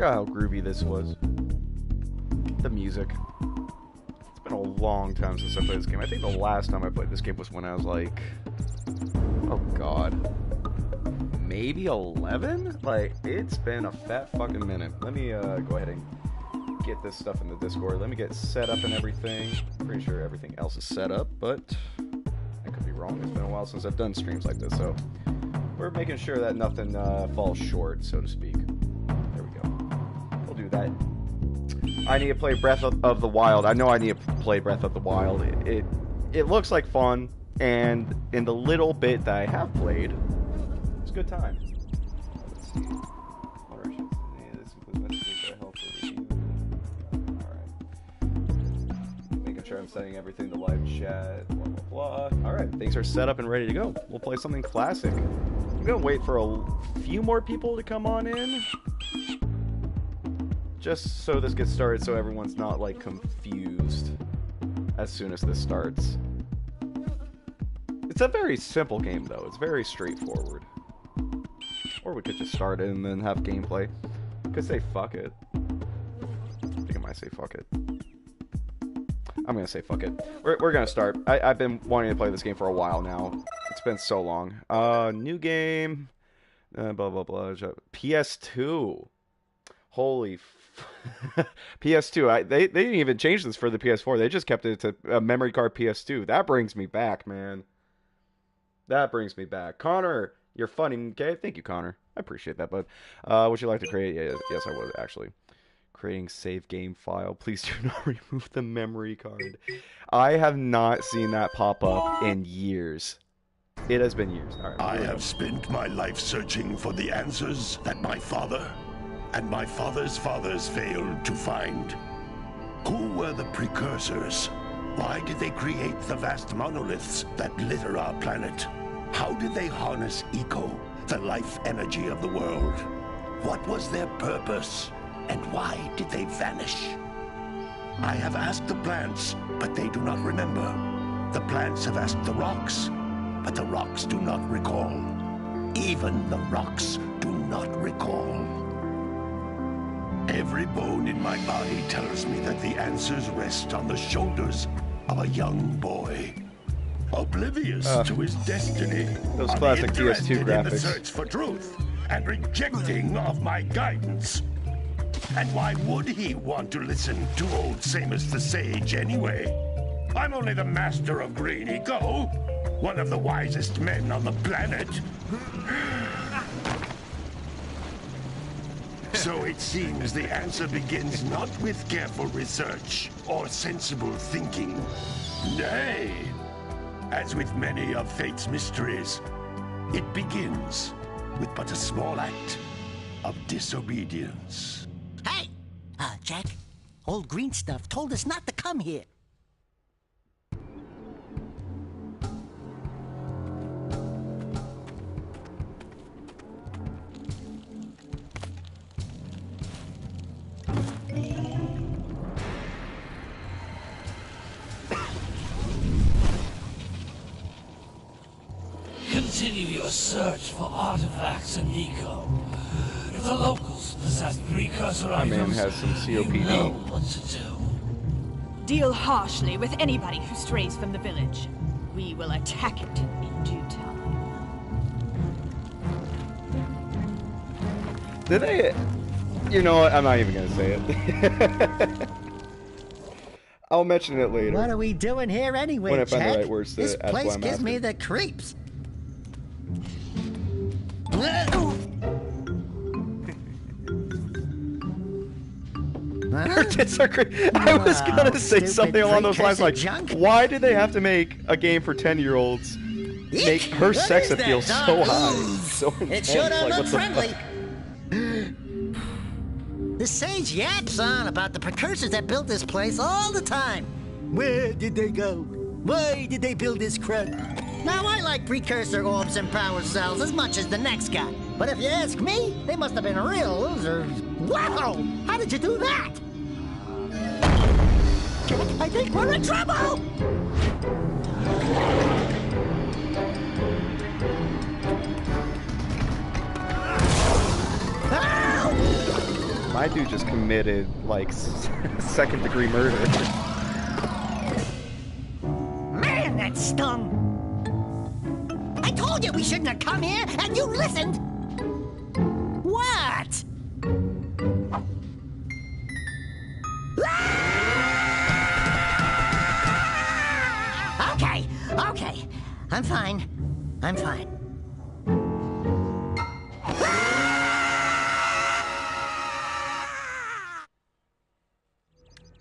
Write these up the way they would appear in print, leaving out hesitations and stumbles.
forgot how groovy this was. The music. It's been a long time since I played this game. I think the last time I played this game was when I was like, oh god, maybe 11? Like, it's been a fat fucking minute. Let me go ahead and get this stuff in the Discord. Let me get set up and everything. Pretty sure everything else is set up, but I could be wrong. It's been a while since I've done streams like this, so we're making sure that nothing falls short, so to speak. There we go. We'll do that. I need to play Breath of the Wild. I know I need to play Breath of the Wild. It looks like fun, and in the little bit that I have played, it's a good time. Let's see. This includes messages that help with review. Alright. Making sure I'm setting everything to live chat, blah blah blah. Alright, things are set up and ready to go. We'll play something classic. I'm gonna wait for a few more people to come on in, just so this gets started, so everyone's not like confused as soon as this starts. It's a very simple game though. It's very straightforward. Or we could just start it and then have gameplay. Could say fuck it. I think I might say fuck it. I'm gonna say fuck it. We're gonna start. I've been wanting to play this game for a while now. It's been so long. New game. Blah blah blah. PS2. Holy PS2. They didn't even change this for the PS4. They just kept it to a memory card PS2. That brings me back, man. That brings me back. Connor, you're funny. Okay, thank you, Connor. I appreciate that, bud. Would you like to create? Yes, I would actually. Creating save game file. Please do not remove the memory card. I have not seen that pop up in years. It has been years. All right, I have spent my life searching for the answers that my father and my father's fathers failed to find. Who were the precursors? Why did they create the vast monoliths that litter our planet? How did they harness eco, the life energy of the world? What was their purpose? And why did they vanish? I have asked the plants, but they do not remember. The plants have asked the rocks, but the rocks do not recall. Even the rocks do not recall. Every bone in my body tells me that the answers rest on the shoulders of a young boy, oblivious to his destiny. Those classic PS2 graphics. In the search for truth and rejecting of my guidance. And why would he want to listen to old Samus the Sage anyway? I'm only the master of green eco, one of the wisest men on the planet. So it seems the answer begins not with careful research or sensible thinking. Nay, as with many of fate's mysteries, it begins with but a small act of disobedience. Hey! Jack, old green stuff told us not to come here. Continue your search for artifacts and eco. If the locals possess precursor My man items, has some COPD. you know what to do. Deal harshly with anybody who strays from the village. We will attack it in due time. Did they? You know what? I'm not even gonna say it. I'll mention it later. What are we doing here anyway, When I find the Jack? right words to This ask why place I'm gives me asking. the creeps. Her tits are great. I was gonna say stupid something along those lines like, precursor junk. why did they have to make a game for 10-year-olds make her What sex is appeal that, so dog? high? So It intense. sure Like, don't what look the friendly. fuck? The sage yaps on about the precursors that built this place all the time. Where did they go? Why did they build this crud? Now, I like precursor orbs and power cells as much as the next guy. But if you ask me, they must have been real losers. Wow! How did you do that? Jack, I think we're in trouble! Ow! My dude just committed, like, second-degree murder. Man, that stung! I told you we shouldn't have come here, and you listened! What? Okay, okay. I'm fine. I'm fine.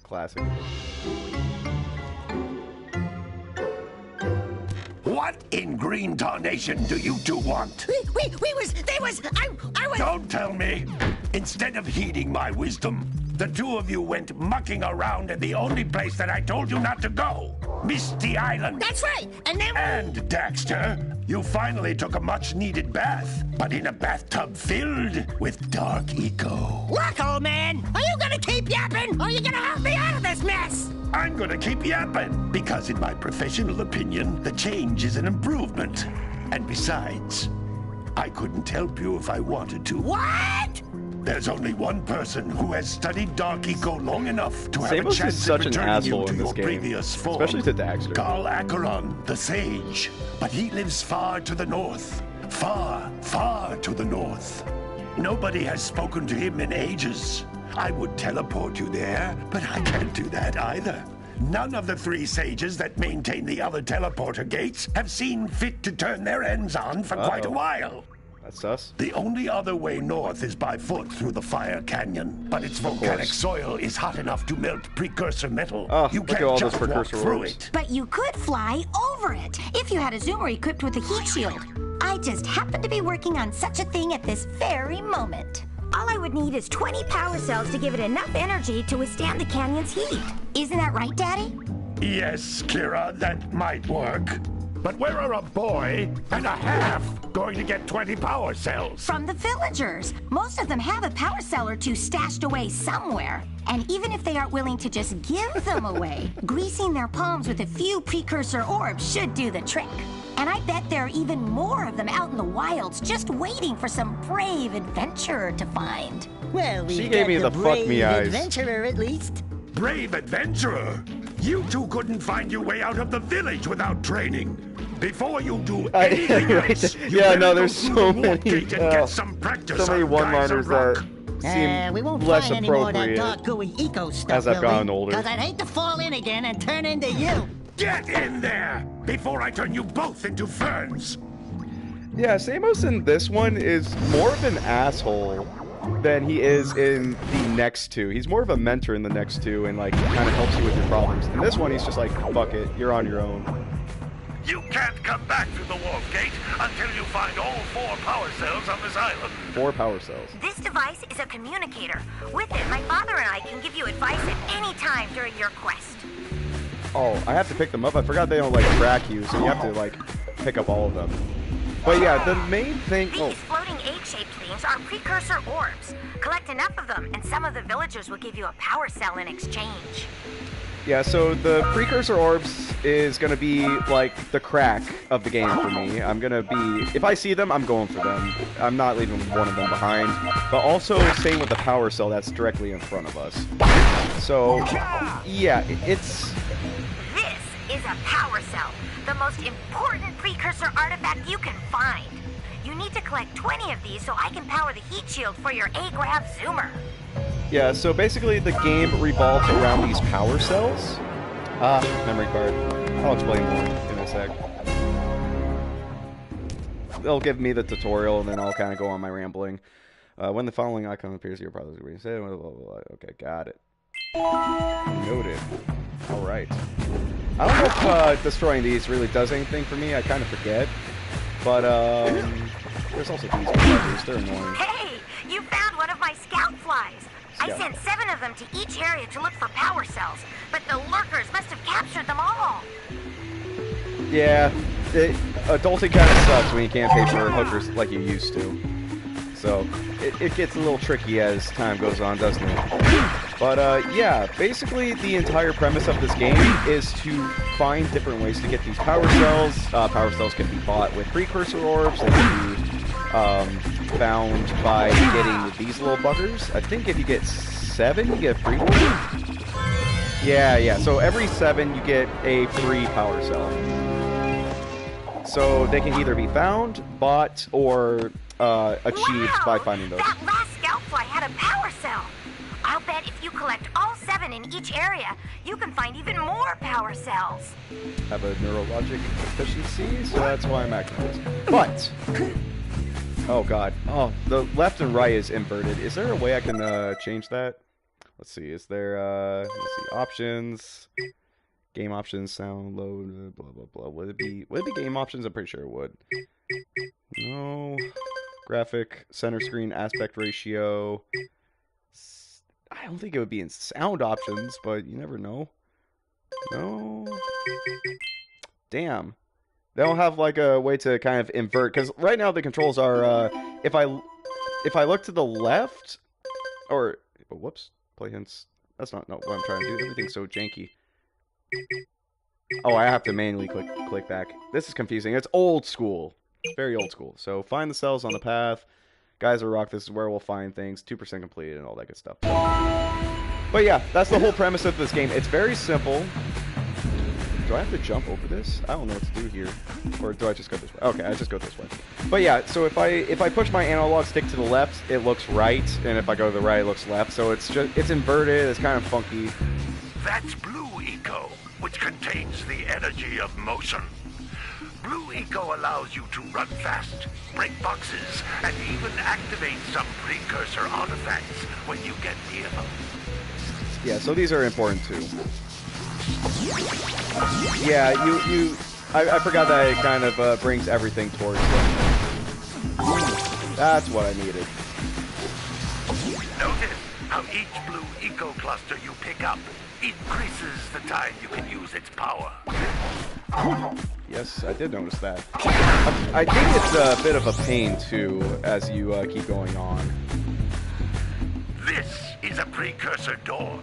Classic. What in green tarnation do you two want? They was, I was... Don't tell me. Instead of heeding my wisdom, the two of you went mucking around in the only place that I told you not to go. Misty Island. That's right, and then... And, Daxter, you finally took a much-needed bath, but in a bathtub filled with dark eco. Look, old man, are you gonna keep yapping, or are you gonna help me out of this mess? I'm gonna keep yapping, because in my professional opinion, the change is an improvement. And besides, I couldn't help you if I wanted to. What? There's only one person who has studied Dark Eco long enough to have Samos a chance is such at an returning you asshole to in this your game, previous form. especially to Daxter. Carl Acheron, the Sage. But he lives far to the north. Far, far to the north. Nobody has spoken to him in ages. I would teleport you there, but I can't do that either. None of the three sages that maintain the other teleporter gates have seen fit to turn their ends on for quite a while. That's sus. The only other way north is by foot through the Fire Canyon, but its volcanic soil is hot enough to melt precursor metal. Oh, You look at can't all just those walk precursor through orbs. it. But you could fly over it if you had a zoomer equipped with a heat shield. I just happen to be working on such a thing at this very moment. All I would need is 20 power cells to give it enough energy to withstand the canyon's heat. Isn't that right, Daddy? Yes, Kira, that might work. But where are a boy and a half going to get 20 power cells? From the villagers. Most of them have a power cell or two stashed away somewhere. And even if they aren't willing to just give them away, greasing their palms with a few precursor orbs should do the trick. And I bet there are even more of them out in the wilds just waiting for some brave adventurer to find. Well, we She gave me the fuck me eyes. adventurer at least. Brave adventurer! You two couldn't find your way out of the village without training. Before you do anything Right. else, you Yeah, better no, go there's through so the many, walk gate and get some practice so many on one-liners Geyser that Rock. seem We won't less find any more of that appropriate. dark gooey eco stuff, as I've will we? gotten older. Because I'd hate to fall in again and turn into you. Get in there before I turn you both into ferns. Yeah, Samos in this one is more of an asshole than he is in the next two. He's more of a mentor in the next two and like kind of helps you with your problems. In this one, he's just like, fuck it, you're on your own. You can't come back through the wall gate until you find all 4 power cells on this island. 4 power cells. This device is a communicator. With it, my father and I can give you advice at any time during your quest. Oh, I have to pick them up. I forgot they don't like track you, so you have to like pick up all of them. But yeah, the main thing. These floating egg-shaped things are precursor orbs. Collect enough of them, and some of the villagers will give you a power cell in exchange. Yeah, so the precursor orbs is gonna be like the crack of the game for me. I'm gonna be, if I see them, I'm going for them. I'm not leaving one of them behind. But also same with the power cell that's directly in front of us. So yeah, it's. This is a power cell, the most important precursor artifact you can find. You need to collect 20 of these so I can power the heat shield for your A-Grav zoomer. Yeah, so basically the game revolves around these power cells. Memory card. I'll explain more in a sec. They'll give me the tutorial and then I'll kind of go on my rambling. When the following icon appears, you're probably going to say, blah, blah, blah. Okay, got it. Noted. Alright. I don't know if destroying these really does anything for me. I kind of forget. But, there's also these others. They're annoying. Hey, you found one of my scout flies. I Scout. sent 7 of them to each area to look for power cells, but the lurkers must have captured them all. Yeah, adulting kind of sucks when you can't pay for hookers like you used to. So, it gets a little tricky as time goes on, doesn't it? But, yeah, basically the entire premise of this game is to find different ways to get these power cells. Power cells can be bought with precursor orbs, they can be found by getting these little buggers. I think if you get 7, you get a free one. Yeah. So every 7, you get a free power cell. So they can either be found, bought, or achieved by finding those. That last scoutfly had a power cell. I'll bet if you collect all 7 in each area, you can find even more power cells. Have a neurologic deficiency, so that's why I'm acting this. But, oh god, the left and right is inverted. Is there a way I can change that? Let's see. Is there let's see, options, game options, sound, load, blah blah blah. Would it be game options? I'm pretty sure it would. No. Graphic, center screen, aspect ratio. I don't think it would be in sound options, but you never know. No. Damn. They don't have like a way to kind of invert, because right now the controls are if I look to the left, or whoops, play hints. That's not what I'm trying to do. Everything's so janky. Oh, I have to manually click back. This is confusing. It's old school. Very old school. So find the cells on the path. Guys are rock. This is where we'll find things. 2% completed and all that good stuff. But yeah, that's the whole premise of this game. It's very simple. Do I have to jump over this? I don't know what to do here. Or do I just go this way? Okay, I just go this way. But yeah, so if I push my analog stick to the left, it looks right, and if I go to the right, it looks left. So it's inverted. It's kind of funky. That's Blue Eco, which contains the energy of motion. Blue Eco allows you to run fast, break boxes, and even activate some precursor artifacts when you get near them. Yeah, so these are important too. Yeah, I forgot that it kind of brings everything towards them. That's what I needed. Notice how each Blue Eco cluster you pick up increases the time you can use its power. Yes, I did notice that. I think it's a bit of a pain too, as you keep going on. This is a precursor door.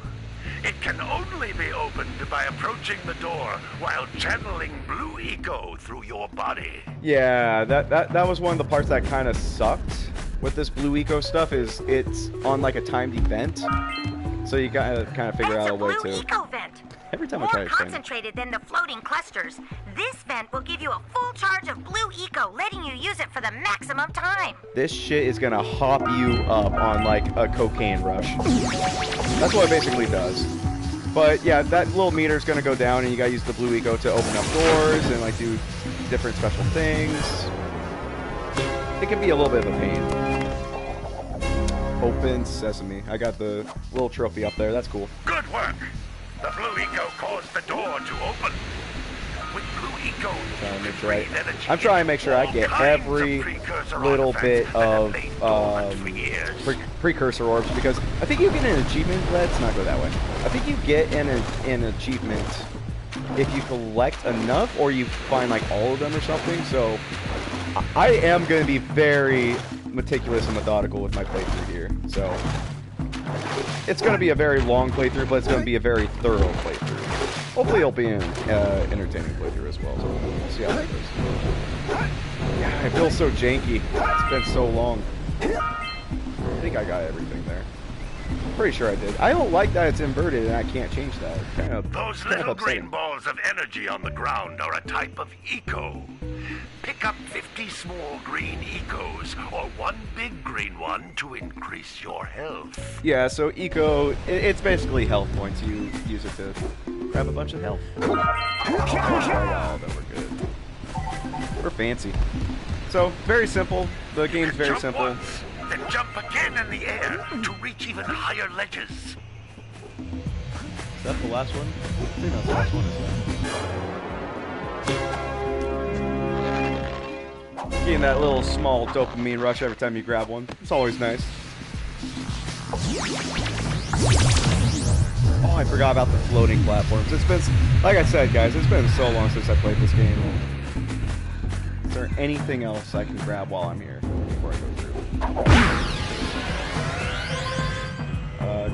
It can only be opened by approaching the door while channeling Blue Eco through your body. Yeah, that was one of the parts that kind of sucked with this Blue Eco stuff. Is it's on like a timed event, so you gotta kind of figure out a way to. Blue Eco vent. Every time I try to More explain it. concentrated than the floating clusters. This vent will give you a full charge of Blue Eco, letting you use it for the maximum time. This shit is gonna hop you up on like a cocaine rush. That's what it basically does. But yeah, that little meter's gonna go down, and you gotta use the Blue Eco to open up doors and like do different special things. It can be a little bit of a pain. Open sesame. I got the little trophy up there. That's cool. Good work. The Blue Eco caused the door to open. With Blue Eco, I'm trying to make sure I get every little bit of precursor orbs, because I think you get an achievement. Let's not go that way. I think you get an achievement if you collect enough, or you find like all of them or something. So I am going to be very meticulous and methodical with my playthrough here. So it's going to be a very long playthrough, but it's going to be a very thorough playthrough. Hopefully it'll be an entertaining playthrough as well, so we'll see how that goes. Yeah, I feel so janky. It's been so long. I think I got everything there. Pretty sure I did. I don't like that it's inverted and I can't change that. Those little green balls of energy on the ground are a type of eco. Pick up 50 small green ecos, or one big green one to increase your health. Yeah, so eco, it's basically health points. You use it to grab a bunch of health. Oh wow, that we're good. We're fancy. So, very simple. The game's very simple. Once, then jump again in the air to reach even higher ledges. Is that the last one? I think that's the last one, isn't it? Getting that little small dopamine rush every time you grab one. It's always nice. Oh, I forgot about the floating platforms. It's been, like I said, guys, it's been so long since I played this game. Is there anything else I can grab while I'm here before I go through?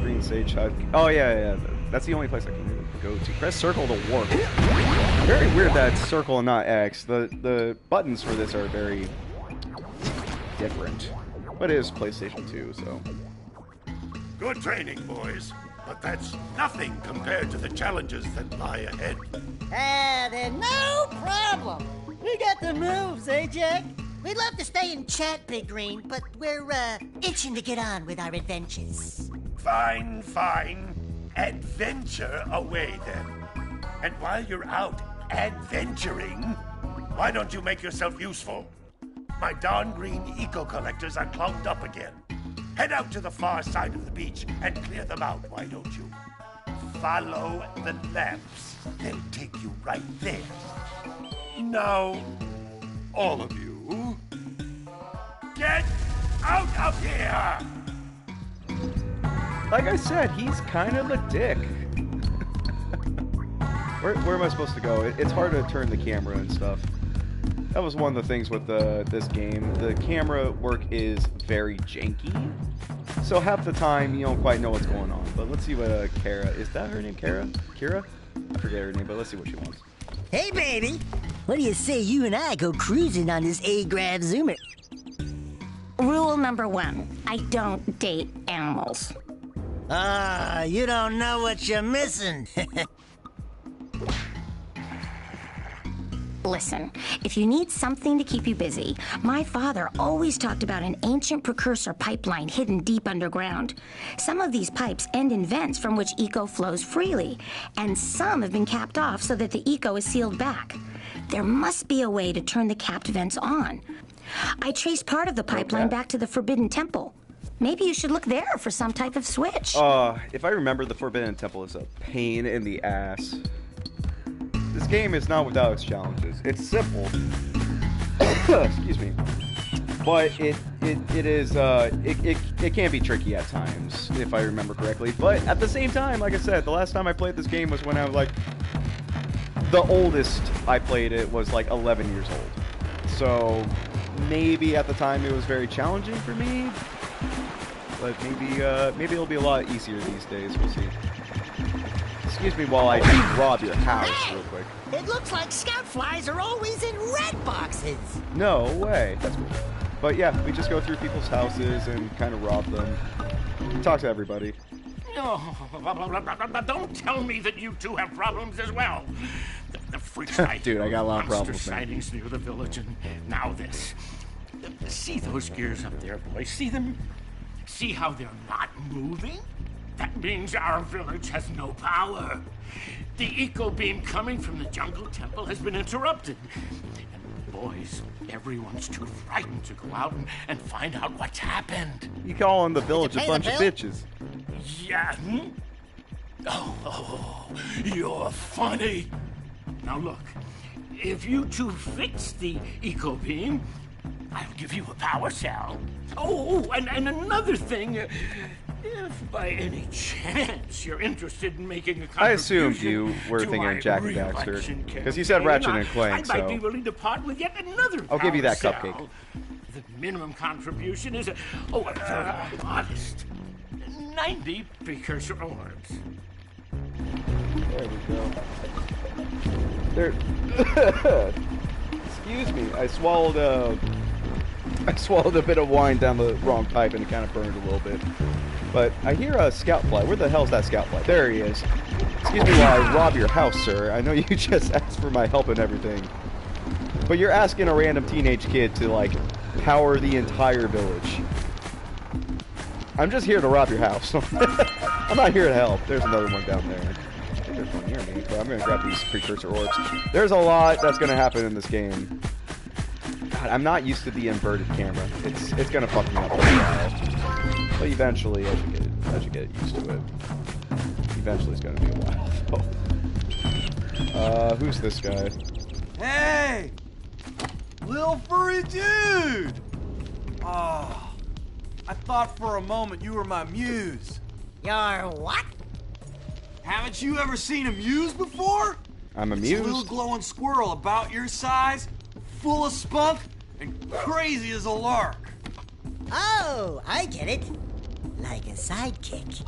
Green Sage Hut. Oh, yeah. That's the only place I can go to. Press circle to warp. Very weird that it's circle and not X. The buttons for this are very different. But it is PlayStation 2, so... Good training, boys. But that's nothing compared to the challenges that lie ahead. Then no problem. We got the moves, eh, Jack? We'd love to stay and chat, Big Green, but we're, itching to get on with our adventures. Fine, fine. Adventure away, then. And while you're out adventuring, why don't you make yourself useful? My darn green eco-collectors are clogged up again. Head out to the far side of the beach and clear them out, why don't you? Follow the lamps. They'll take you right there. Now, all of you, get out of here! Like I said, he's kind of a dick. Where am I supposed to go? It's hard to turn the camera and stuff. That was one of the things with this game. The camera work is very janky. So half the time, you don't quite know what's going on. But let's see what Kara... Is that her name, Kara? Kira? I forget her name, but let's see what she wants. Hey, baby. What do you say you and I go cruising on this A-Grav Zoomer? Rule number 1, I don't date animals. You don't know what you're missing. Listen, if you need something to keep you busy, my father always talked about an ancient precursor pipeline hidden deep underground. Some of these pipes end in vents from which eco flows freely, and some have been capped off so that the eco is sealed back. There must be a way to turn the capped vents on. I traced part of the pipeline back to the Forbidden Temple. Maybe you should look there for some type of switch. If I remember, the Forbidden Temple is a pain in the ass. This game is not without its challenges. It's simple. Excuse me. But it can be tricky at times, if I remember correctly. But at the same time, like I said, the last time I played this game was when I was like... The oldest I played it was like 11 years old. So maybe at the time it was very challenging for me. But maybe it'll be a lot easier these days. We'll see. Excuse me while I rob your house real quick. It looks like scout flies are always in red boxes. No way. That's cool. But yeah, we just go through people's houses and kind of rob them. Talk to everybody. No, don't tell me that you two have problems as well. The freaks Dude, I got a lot of problems, monster sightings near the village, and now this. See those gears up there, boys? See them? See how they're not moving? That means our village has no power. The eco beam coming from the jungle temple has been interrupted. And boys, everyone's too frightened to go out and find out what's happened. You calling the village a bunch of bitches. Yeah. Oh, you're funny. Now look, if you two fix the eco beam, I'll give you a power cell. Oh, and another thing, if by any chance you're interested in making a contribution, I assumed you were thinking of Jak and Daxter, because you said Ratchet and Clank, I might be willing to part with yet another I'll give you that power cupcake. cell. The minimum contribution is a very modest 90 precursor orbs. There we go. There. Excuse me. I swallowed a bit of wine down the wrong pipe and it kind of burned a little bit. But I hear a scout fly. Where the hell's that scout fly? There he is. Excuse me while I rob your house, sir. I know you just asked for my help and everything. But you're asking a random teenage kid to, like, power the entire village. I'm just here to rob your house. I'm not here to help. There's another one down there. I think there's one near me, but I'm going to grab these precursor orbs. There's a lot that's going to happen in this game. God, I'm not used to the inverted camera. It's going to fuck me up for a while. But eventually, I should get used to it. Eventually, it's going to be a while, though. Who's this guy? Hey! Little furry dude! Oh, I thought for a moment you were my muse. Your what? Haven't you ever seen a muse before? I'm It's a little amused. glowing squirrel about your size, full of spunk, and crazy as a lark. Oh, I get it. Like a sidekick.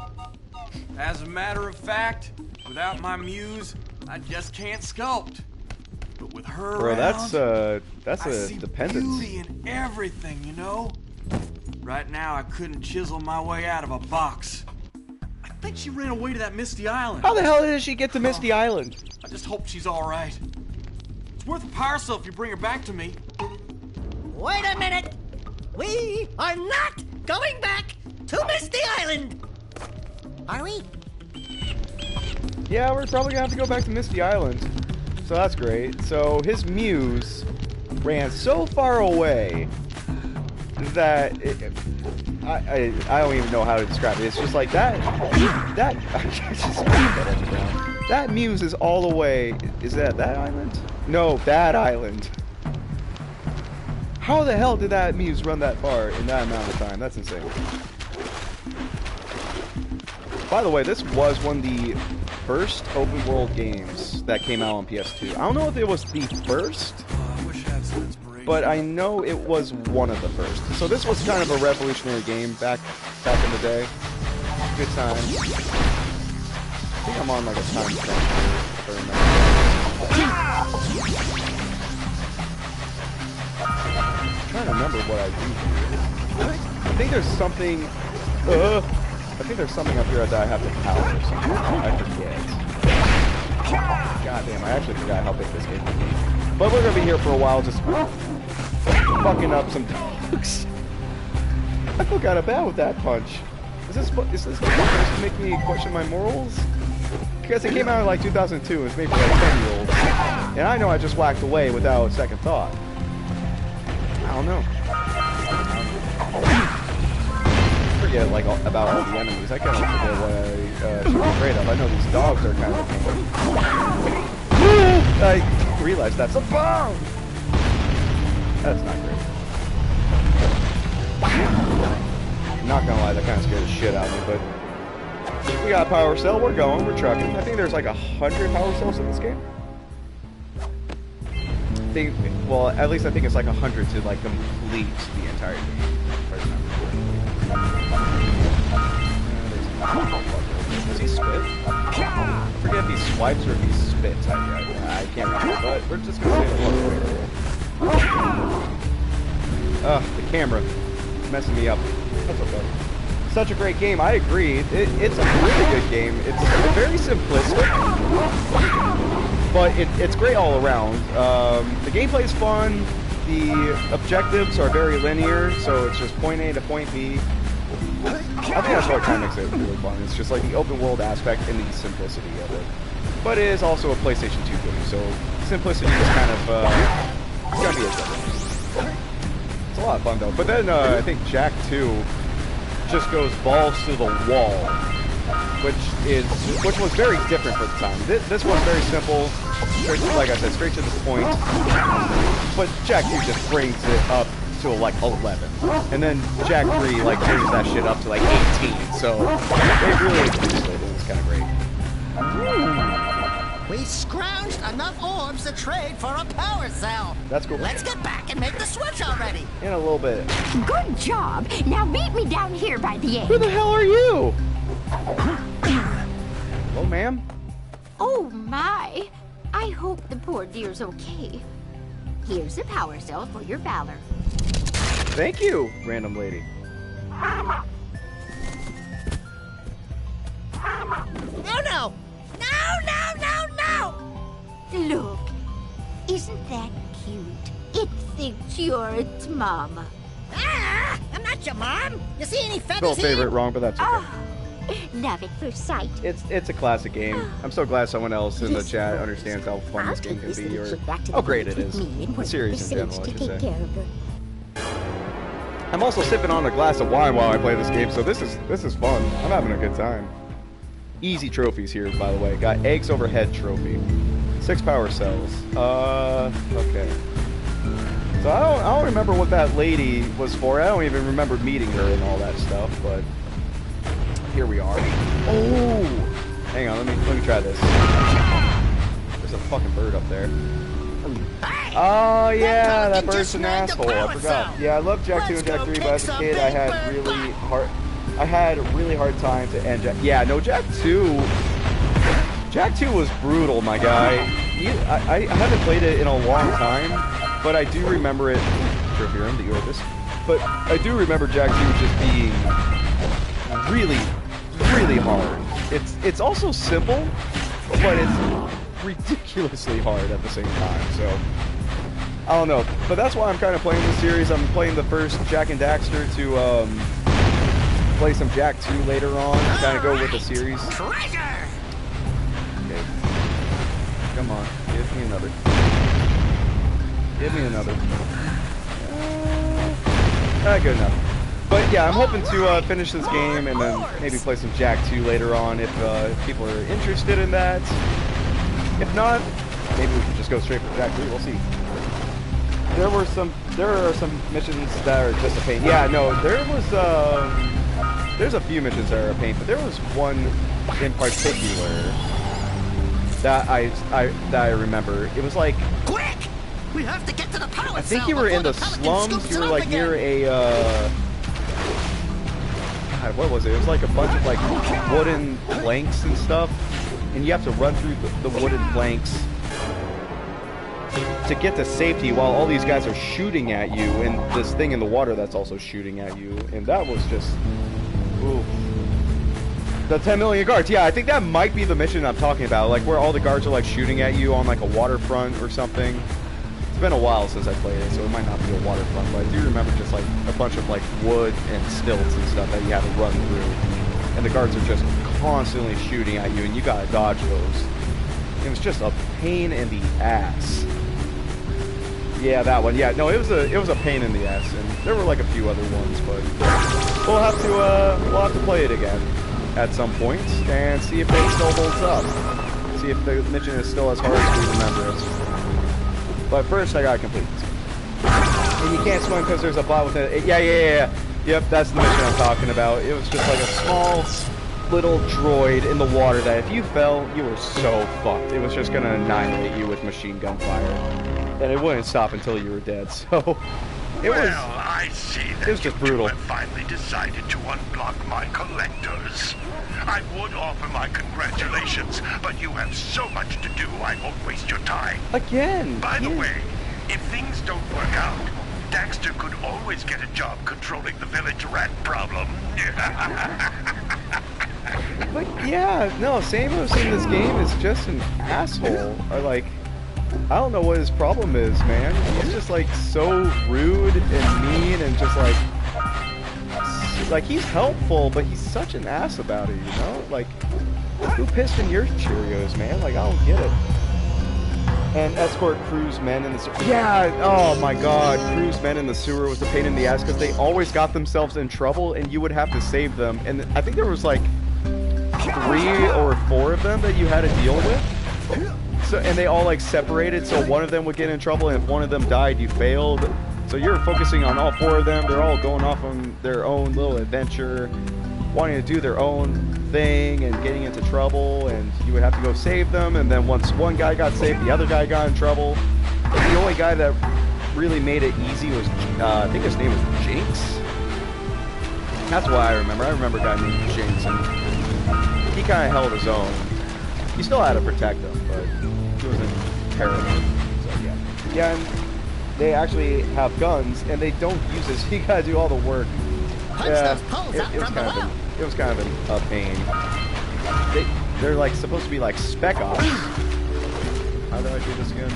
As a matter of fact, without my muse, I just can't sculpt. But with her Bro, around, that's I a see dependency. beauty in everything, you know? Right now, I couldn't chisel my way out of a box. I think she ran away to that Misty Island. How the hell did she get to Misty Island? I just hope she's all right. It's worth a power cell if you bring her back to me. Wait a minute! We are not going back to Misty Island! Are we? Yeah, we're probably gonna have to go back to Misty Island. So that's great. So his muse ran so far away that I don't even know how to describe it. It's just like that that muse is all the way. Is that island? No, that island. How the hell did that muse run that far in that amount of time? That's insane. By the way, this was one of the first open world games that came out on PS2. I don't know if it was the first, I wish I had some inspiration. but I know it was one of the first. So this was kind of a revolutionary game back in the day. Good time. I think I'm on like a time stamp here, if I remember. I'm trying to remember what I do here. I think there's something. I think there's something up here that I have to power or something. I forget. God damn, I actually forgot how big this game is. But we're gonna be here for a while, just fucking up some dogs. I feel kind of bad with that punch. Is this supposed to make me question my morals? Because it came out in like 2002, and it's made for like 10-year-olds. And I know I just whacked away without second thought. I don't know. Forget like about all the enemies. I kind of forget what I should be afraid of. I know these dogs are kind of. I realized that's a bomb. That's not great. I'm not gonna lie, that kind of scared the shit out of me. But we got a power cell. We're going. We're trucking. I think there's like 100 power cells in this game. Well, at least I think it's like 100 to like complete the entire game. Does he spit? I forget if he swipes or if he spits. I can't remember, but we're just gonna say the camera is messing me up. That's okay. Such a great game. I agree. It's a really good game. It's very simplistic, but it's great all around. The gameplay is fun. The objectives are very linear, so it's just point A to point B. I think that's what kind of makes it really fun. It's just like the open world aspect and the simplicity of it. But it is also a PlayStation 2 game, so simplicity is kind of gonna be a It's a lot of fun though. But then I think Jak 2 just goes balls to the wall, which was very different for the time. This was very simple, like I said, straight to the point. But Jak 2 just brings it up to like 11, and then Jak 3 like turns that shit up to like 18. So they really increased it. It was kind of great. We scrounged enough orbs to trade for a power cell. That's cool. Let's get back and make the switch already. In a little bit. Good job. Now meet me down here by the egg. Who the hell are you? Hello, ma'am. Oh my. I hope the poor dear's okay. Here's a power cell for your valor. Thank you, random lady. Oh no! No, no, no, no! Look, isn't that cute? It thinks you're its mama. Ah! I'm not your mom! You see any feathers Spelled here? favorite wrong, but that's okay. Love at first sight. It's a classic game. I'm so glad someone else in the chat understands how fun this game can be, or how great it is. The series in general, I should say. I'm also sipping on a glass of wine while I play this game, so this is fun. I'm having a good time. Easy trophies here, by the way. Got eggs overhead trophy. 6 power cells. Okay. So I don't remember what that lady was for. I don't even remember meeting her and all that stuff, but here we are. Oh! Hang on, let me try this. There's a fucking bird up there. Oh yeah, that bird's an asshole. I forgot. Yeah, I love Jak 2 and Jak 3, but as a kid I had really hard time to end Jak. Yeah, no, Jak 2 was brutal, my guy. I haven't played it in a long time, but I do remember it. Trivirium, the Orbis. But I do remember Jak 2 just being really, really hard. It's also simple, but it's ridiculously hard at the same time, so I don't know. But that's why I'm kind of playing this series. I'm playing the first Jak and Daxter to play some Jak 2 later on, kind of go with the series. Treasure! Okay. Come on, give me another. Give me another. Good enough. But yeah, I'm hoping to finish this game and then maybe play some Jak 2 later on if people are interested in that. If not, maybe we can just go straight for Jak 3. We'll see. There are some missions that are just a pain. Yeah, no, there's a few missions that are a pain, but there was one in particular that I remember. It was like, Quick! We have to get to the power I think cell you were in before the Pelican slums. scoops You it were up like again. near a God, what was it? It was like a bunch of like wooden planks and stuff, and you have to run through the wooden planks to get to safety while all these guys are shooting at you, and this thing in the water that's also shooting at you, and that was just, ooh. The 10 million guards, yeah, I think that might be the mission I'm talking about, like where all the guards are like shooting at you on like a waterfront or something. It's been a while since I played it, so it might not be a waterfront, but I do remember just like a bunch of like wood and stilts and stuff that you have to run through, and the guards are just constantly shooting at you, and you gotta dodge those. It was just a pain in the ass. Yeah, that one. Yeah, no, it was a pain in the ass, and there were like a few other ones, but we'll have to play it again at some point and see if it still holds up. See if the mission is still as hard as we remember it. But first, I gotta complete this. And you can't swim because there's a bot with it. Yeah. Yep, that's the mission I'm talking about. It was just like a small little droid in the water that if you fell, you were so fucked. It was just gonna annihilate you with machine gun fire. And it wouldn't stop until you were dead, so Well, I see that it was just you brutal. have finally decided to unblock my collectors. I would offer my congratulations, but you have so much to do, I won't waste your time. Again. By the way, if things don't work out, Daxter could always get a job controlling the village rat problem. But yeah, no, Samus in this game is just an asshole. Or like, I don't know what his problem is, man. He's just like so rude and mean and just like he's helpful, but he's such an ass about it, you know? Like, who pissed in your Cheerios, man? Like, I don't get it. And escort cruise men in the sewer. Yeah, oh my god, cruise men in the sewer was a pain in the ass because they always got themselves in trouble and you would have to save them. And I think there was like 3 or 4 of them that you had to deal with. So, and they all like separated, so one of them would get in trouble, and if one of them died, you failed. So you're focusing on all 4 of them. They're all going off on their own little adventure, wanting to do their own thing and getting into trouble, and you would have to go save them. And then once one guy got saved, the other guy got in trouble. And the only guy that really made it easy was, I think his name was Jinx. That's what I remember. I remember a guy named Jinx, and he kind of held his own. You still had to protect him, but he wasn't terrible. So yeah. Yeah, and they actually have guns, and they don't use this. You gotta do all the work. Yeah, it was kind of a pain. They're like supposed to be like spec ops. How did I do this again?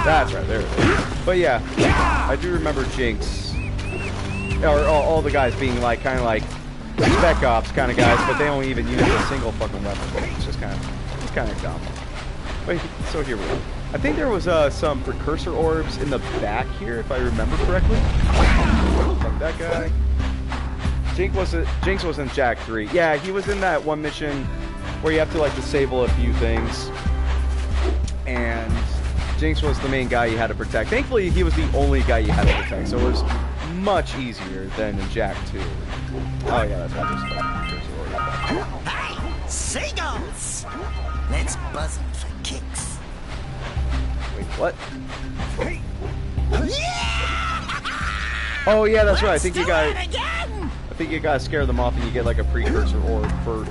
That's right, there it is. But yeah, I do remember Jinx, or all the guys being like kind of like spec ops kind of guys, but they don't even use a single fucking weapon. It's just kind of dumb. But so here we go. I think there was some precursor orbs in the back here, if I remember correctly. Fuck that guy. Jinx was in Jak 3. Yeah, he was in that one mission where you have to like disable a few things, and Jinx was the main guy you had to protect. Thankfully, he was the only guy you had to protect, so it was much easier than in Jak 2. Oh yeah, that's not just precursor orb. Hey, seagulls! Let's buzz them for kicks. Wait, what? Oh yeah, that's right. I think you gotta scare them off, and you get like a precursor orb for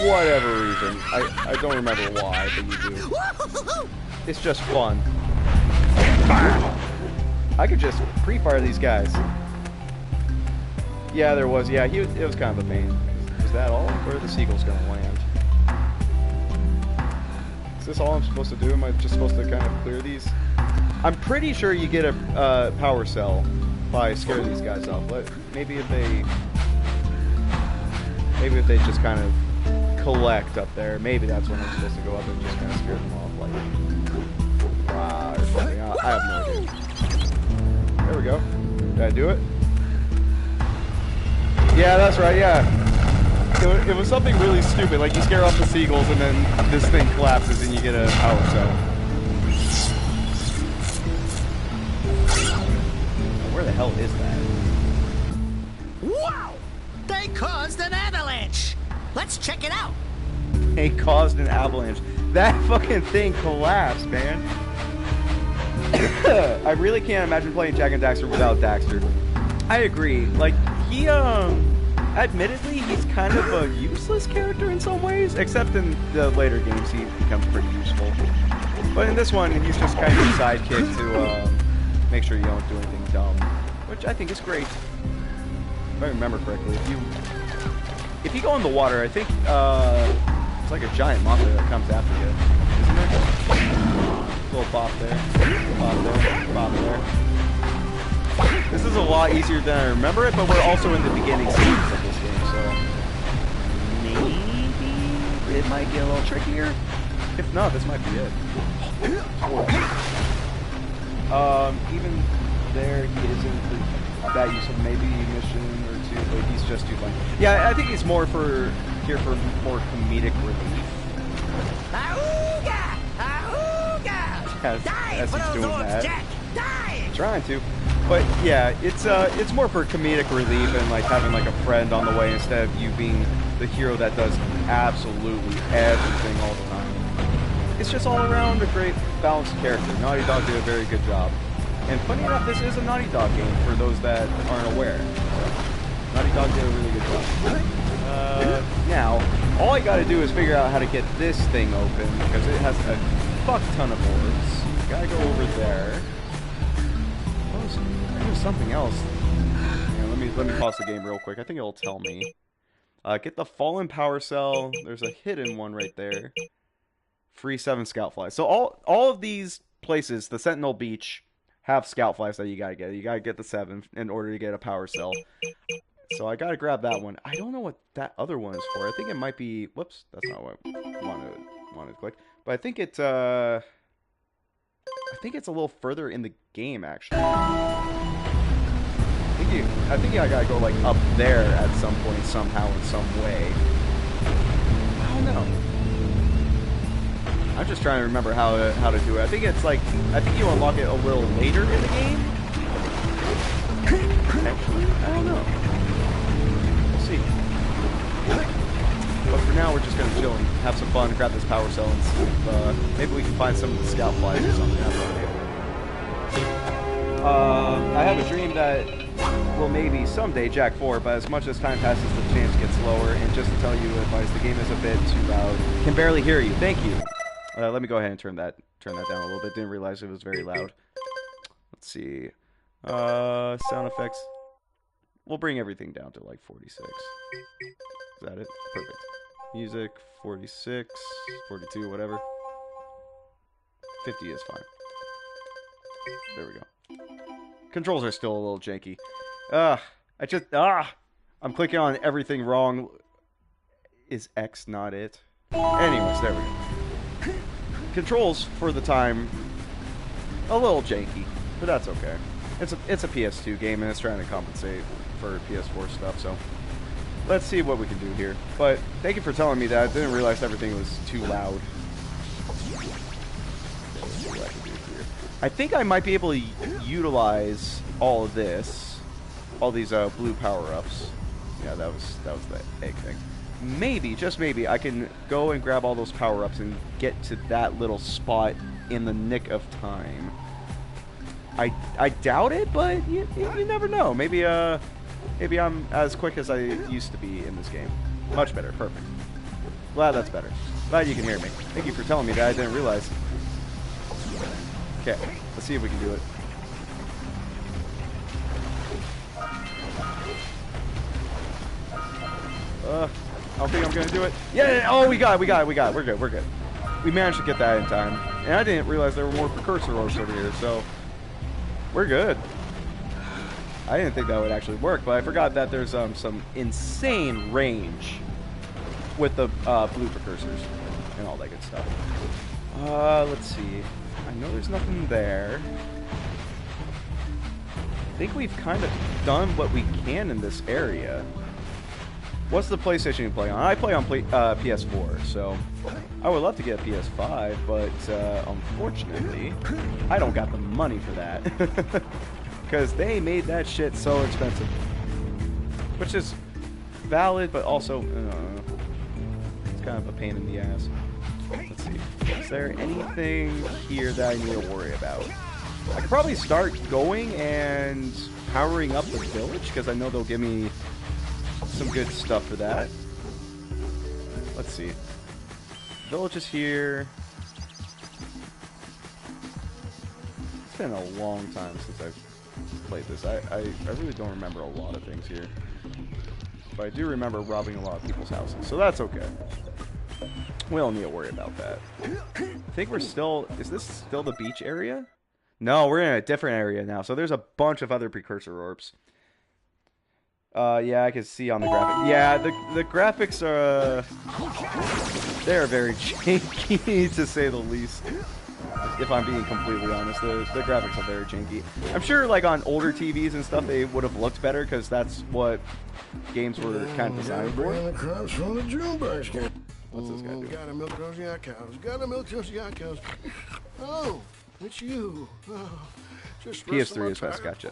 whatever reason. I don't remember why, but you do. It's just fun. I could just pre-fire these guys. Yeah, there was. Yeah, it was kind of a pain. Is that all? Where are the seagulls going to land? Is this all I'm supposed to do? Am I just supposed to kind of clear these? I'm pretty sure you get a power cell by scaring these guys off. But maybe if they just kind of collect up there, maybe that's when I'm supposed to go up and just kind of scare them off, like or something. I have no idea. There we go. Did I do it? Yeah, that's right. Yeah. It was something really stupid, like you scare off the seagulls and then this thing collapses and you get a power cell. Where the hell is that? Wow! They caused an avalanche! Let's check it out! They caused an avalanche. That fucking thing collapsed, man. I really can't imagine playing Jak and Daxter without Daxter. I agree. Like, he, admittedly, he's kind of a useless character in some ways, except in the later games he becomes pretty useful. But in this one, he's just kind of a sidekick to make sure you don't do anything dumb, which I think is great. If I remember correctly, if you go in the water, I think it's like a giant monster that comes after you, isn't there? Little bop there, bop there, bop there. This is a lot easier than I remember it, but we're also in the beginning stages of this game, so maybe it might get a little trickier. If not, this might be it. Even there, he isn't that useful. Maybe mission or two, but he's just too fun. Yeah, I think he's more here for more comedic relief. Auga! Auga! As he's doing that. Jack! Die! Trying to. But yeah, it's more for comedic relief and like having like a friend on the way instead of you being the hero that does absolutely everything all the time. It's just all around a great balanced character. Naughty Dog did a very good job. And funny enough, this is a Naughty Dog game for those that aren't aware. So, Naughty Dog did a really good job. Now, all I gotta do is figure out how to get this thing open because it has a fuck ton of orbs. Gotta go over there. There's something else. Yeah, let me pause the game real quick. I think it'll tell me. Get the fallen power cell. There's a hidden one right there. Free 7 scout flies. So all of these places, the Sentinel Beach, have scout flies that you gotta get. You gotta get the 7 in order to get a power cell. So I gotta grab that one. I don't know what that other one is for. I think it might be. Whoops, that's not what I wanted to click. But I think it's a little further in the game actually. I think I gotta go like up there at some point, somehow, in some way. I don't know. I'm just trying to remember how to do it. I think you unlock it a little later in the game. Actually, I don't know. We'll see. But for now, we're just gonna chill and have some fun, grab this power cell, and see if maybe we can find some of the scout flies or something. I have a dream that. Well, maybe someday Jak 4, but as much as time passes, the chance gets lower. And just to tell you advice, the game is a bit too loud. Can barely hear you. Thank you. Let me go ahead and turn that down a little bit. Didn't realize it was very loud. Let's see. Sound effects. We'll bring everything down to like 46. Is that it? Perfect. Music, 46, 42, whatever. 50 is fine. There we go. Controls are still a little janky. I'm clicking on everything wrong. Is X not it? Anyways, there we go. Controls, for the time, a little janky, but that's okay. It's a PS2 game, and it's trying to compensate for PS4 stuff, so let's see what we can do here. But thank you for telling me that. I didn't realize everything was too loud. I think I might be able to utilize all of this, all these blue power-ups. Yeah, that was the egg thing. Maybe, just maybe, I can go and grab all those power-ups and get to that little spot in the nick of time. I doubt it, but you never know. Maybe I'm as quick as I used to be in this game. Much better, perfect. Glad that's better. Glad you can hear me. Thank you for telling me that. I didn't realize. Okay, let's see if we can do it. I don't think I'm gonna do it. Yeah, oh, we got it. We're good. We managed to get that in time. And I didn't realize there were more precursor orbs over here, so we're good. I didn't think that would actually work, but I forgot that there's some insane range with the blue precursors and all that good stuff. Let's see. I know there's nothing there. I think we've kind of done what we can in this area. What's the PlayStation you play on? I play on PS4, so I would love to get a PS5, but unfortunately, I don't got the money for that. Because they made that shit so expensive. Which is valid, but also, it's kind of a pain in the ass. Let's see. Is there anything here that I need to worry about? I could probably start going and powering up the village, because I know they'll give me some good stuff for that. Let's see. Village is here. It's been a long time since I've played this. I really don't remember a lot of things here. But I do remember robbing a lot of people's houses, so that's okay. We don't need to worry about that. I think we're still... Is this still the beach area? No, we're in a different area now. So there's a bunch of other precursor orbs. Yeah, I can see on the graphic. Yeah, the graphics are... they're very janky, to say the least. If I'm being completely honest, the graphics are very janky. I'm sure, like, on older TVs and stuff, they would have looked better, because that's what games were kind of designed for. What's this guy doing? Gotta milk those yak cows. Gotta milk those yak cows. Oh, it's you. Oh, just PS3 is best, gotcha.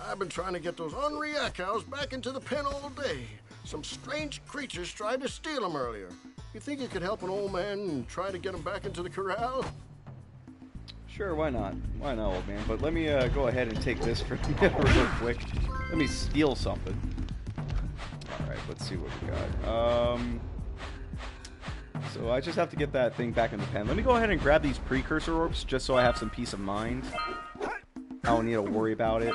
I've been trying to get those ornery yak cows back into the pen all day. Some strange creatures tried to steal them earlier. You think you could help an old man and try to get them back into the corral? Sure, why not? Why not, old man? But let me go ahead and take this for real quick. Let me steal something. Alright, let's see what we got. So I just have to get that thing back in the pen. Let me go ahead and grab these precursor orbs just so I have some peace of mind. I don't need to worry about it.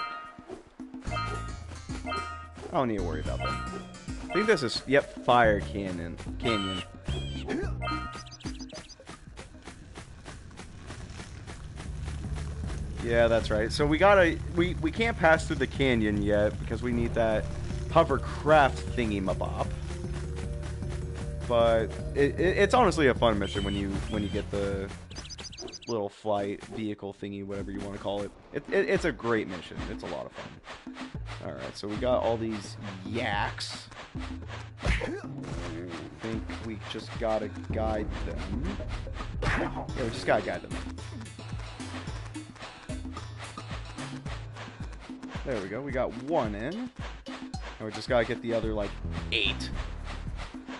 I don't need to worry about that. I think this is, yep, Fire Canyon. Yeah, that's right. So we can't pass through the canyon yet because we need that hovercraft thingy-mabob. But it's honestly a fun mission when you get the little flight vehicle thingy, whatever you want to call it. It's a great mission. It's a lot of fun. All right, so we got all these yaks. I think we just gotta guide them. Yeah, we just gotta guide them. There we go. We got one in, and we just gotta get the other like 8.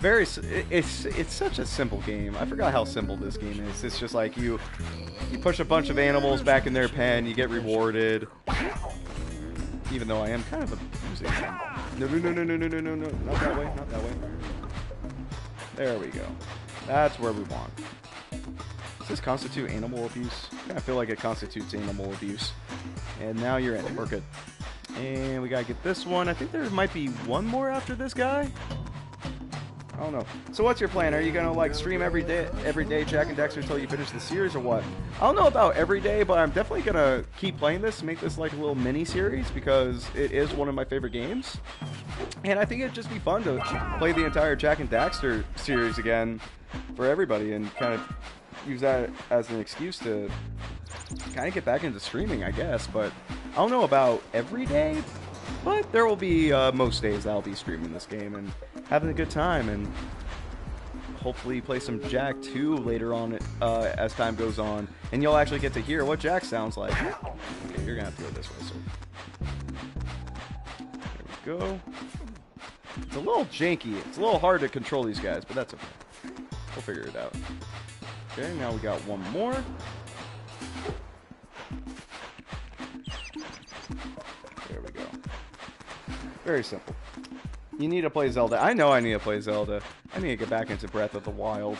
It's such a simple game. I forgot how simple this game is. It's just like you push a bunch of animals back in their pen, you get rewarded. Even though I am kind of abusing them. No, not that way, not that way. There we go. That's where we want. Does this constitute animal abuse? I kind of feel like it constitutes animal abuse. And now you're in. We're good. And we gotta get this one. I think there might be one more after this guy. I don't know. So what's your plan? Are you gonna like stream every day Jak and Daxter until you finish the series, or what? I don't know about every day, but I'm definitely gonna keep playing this, make this like a little mini series because it is one of my favorite games, and I think it'd just be fun to play the entire Jak and Daxter series again for everybody, and kind of use that as an excuse to kind of get back into streaming, I guess. But I don't know about every day, but there will be most days that I'll be streaming this game and having a good time, and hopefully play some Jak 2 later on as time goes on, and you'll actually get to hear what Jak sounds like. Okay, you're gonna have to go this way, sir. There we go. It's a little janky. It's a little hard to control these guys, but that's okay. We'll figure it out. Okay, now we got one more. There we go. Very simple. You need to play Zelda. I know I need to play Zelda. I need to get back into Breath of the Wild.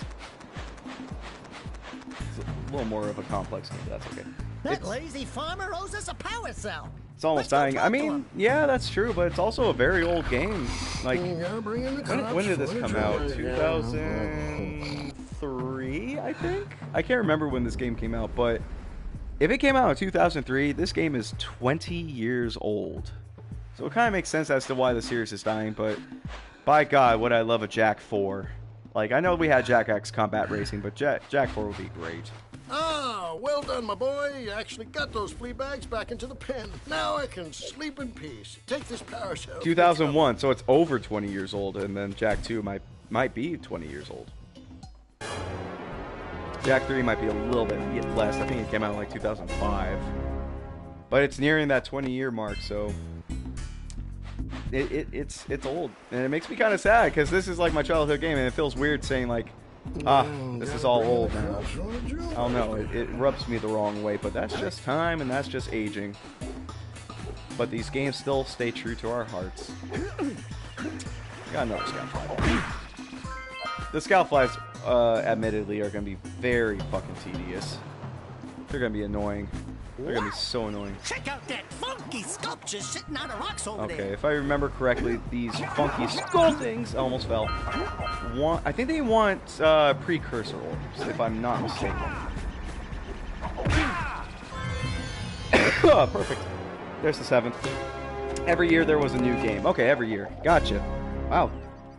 It's a little more of a complex game, but that's okay. That lazy farmer owes us a power cell. It's almost dying. I mean, yeah, that's true, but it's also a very old game. Like, when did this come out? 2003, I think? I can't remember when this game came out, but if it came out in 2003, this game is 20 years old. So it kind of makes sense as to why the series is dying, but by God, would I love a Jak 4. Like, I know we had Jak X Combat Racing, but Jak 4 would be great. Ah, well done, my boy. You actually got those flea bags back into the pen. Now I can sleep in peace. Take this power cell. 2001, so it's over 20 years old, and then Jak 2 might be 20 years old. Jak 3 might be a little bit less. I think it came out in like 2005. But it's nearing that 20-year mark, so it's old. And it makes me kind of sad, because this is like my childhood game, and it feels weird saying like, this is all old now. I don't know, it rubs me the wrong way, but that's just time and that's just aging. But these games still stay true to our hearts. Got another Scoutfly. The Scoutflies, admittedly, are going to be very fucking tedious. They're going to be annoying. They're going to be so annoying. Check out that funky sculpture sitting on the rocks over there. Okay, if I remember correctly, these funky skull things, I almost fell. I think they want precursor orbs, if I'm not mistaken. Oh, perfect. There's the 7th. Every year there was a new game. Okay, every year. Gotcha. Wow,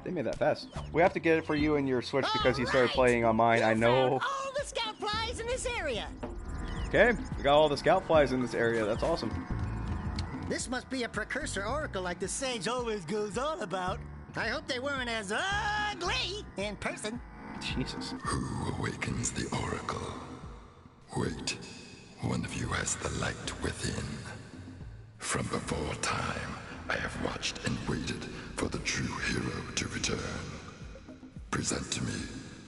they made that fast. We have to get it for you and your Switch because you started playing on mine. I know. All the scout flies in this area. Okay, we got all the Scoutflies in this area. That's awesome. This must be a precursor oracle like the sage always goes on about. I hope they weren't as ugly in person. Jesus. Who awakens the oracle? Wait, one of you has the light within. From before time, I have watched and waited for the true hero to return. Present to me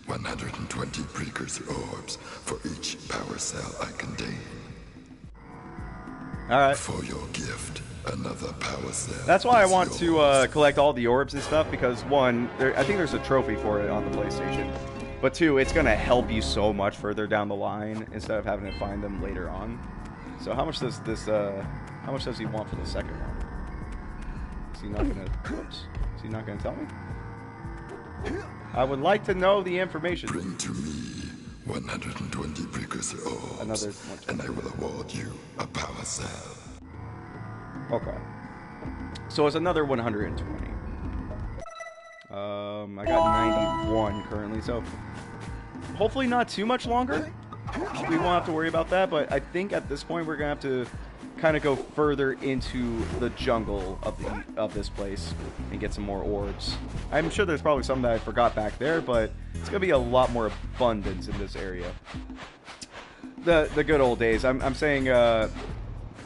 120 precursor orbs for each power cell I contain. Alright. For your gift, another power cell. That's why I want to collect all the orbs and stuff, because one, I think there's a trophy for it on the PlayStation. But two, it's going to help you so much further down the line instead of having to find them later on. So how much does this, how much does he want for the second one? Is he not going to, whoops, is he not going to tell me? I would like to know the information. Bring to me 120 precursor orbs, Another and I will award you a power cell. Okay. So it's another 120. I got 91 currently, so hopefully not too much longer. We won't have to worry about that, but I think at this point we're gonna have to kind of go further into the jungle of this place and get some more orbs. I'm sure there's probably some that I forgot back there, but it's gonna be a lot more abundance in this area. The good old days. I'm saying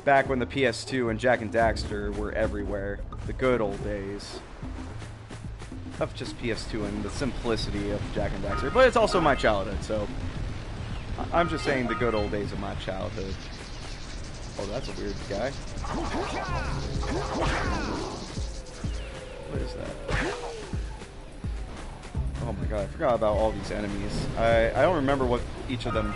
back when the PS2 and Jak and Daxter were everywhere. The good old days of just PS2 and the simplicity of Jak and Daxter. But it's also my childhood, so I'm just saying the good old days of my childhood. Oh, that's a weird guy. What is that? Oh my god, I forgot about all these enemies. I don't remember what each of them...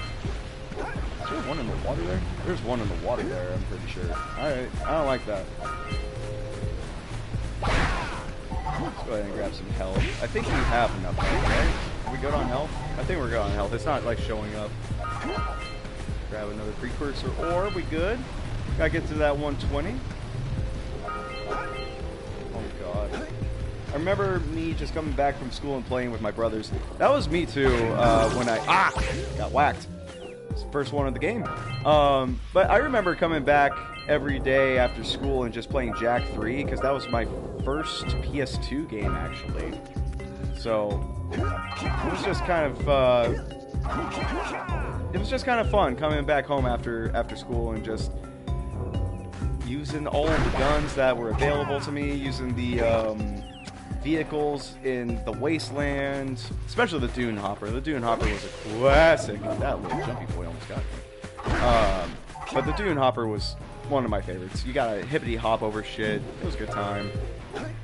Is there one in the water there? There's one in the water there, I'm pretty sure. Alright, I don't like that. Let's go ahead and grab some health. I think we have enough health, right? Are we good on health? I think we're good on health. It's not like showing up. Grab another precursor ore. We good? Gotta get to that 120. Oh god. I remember me just coming back from school and playing with my brothers. That was me too, when I got whacked. It's the first one of the game. But I remember coming back every day after school and just playing Jak 3, because that was my first PS2 game actually. So it was just kind of fun coming back home after school and just using all of the guns that were available to me, using the vehicles in the wasteland, especially the Dune Hopper. The Dune Hopper was a classic. That little jumpy boy almost got me. But the Dune Hopper was one of my favorites. You gotta hippity hop over shit. It was a good time.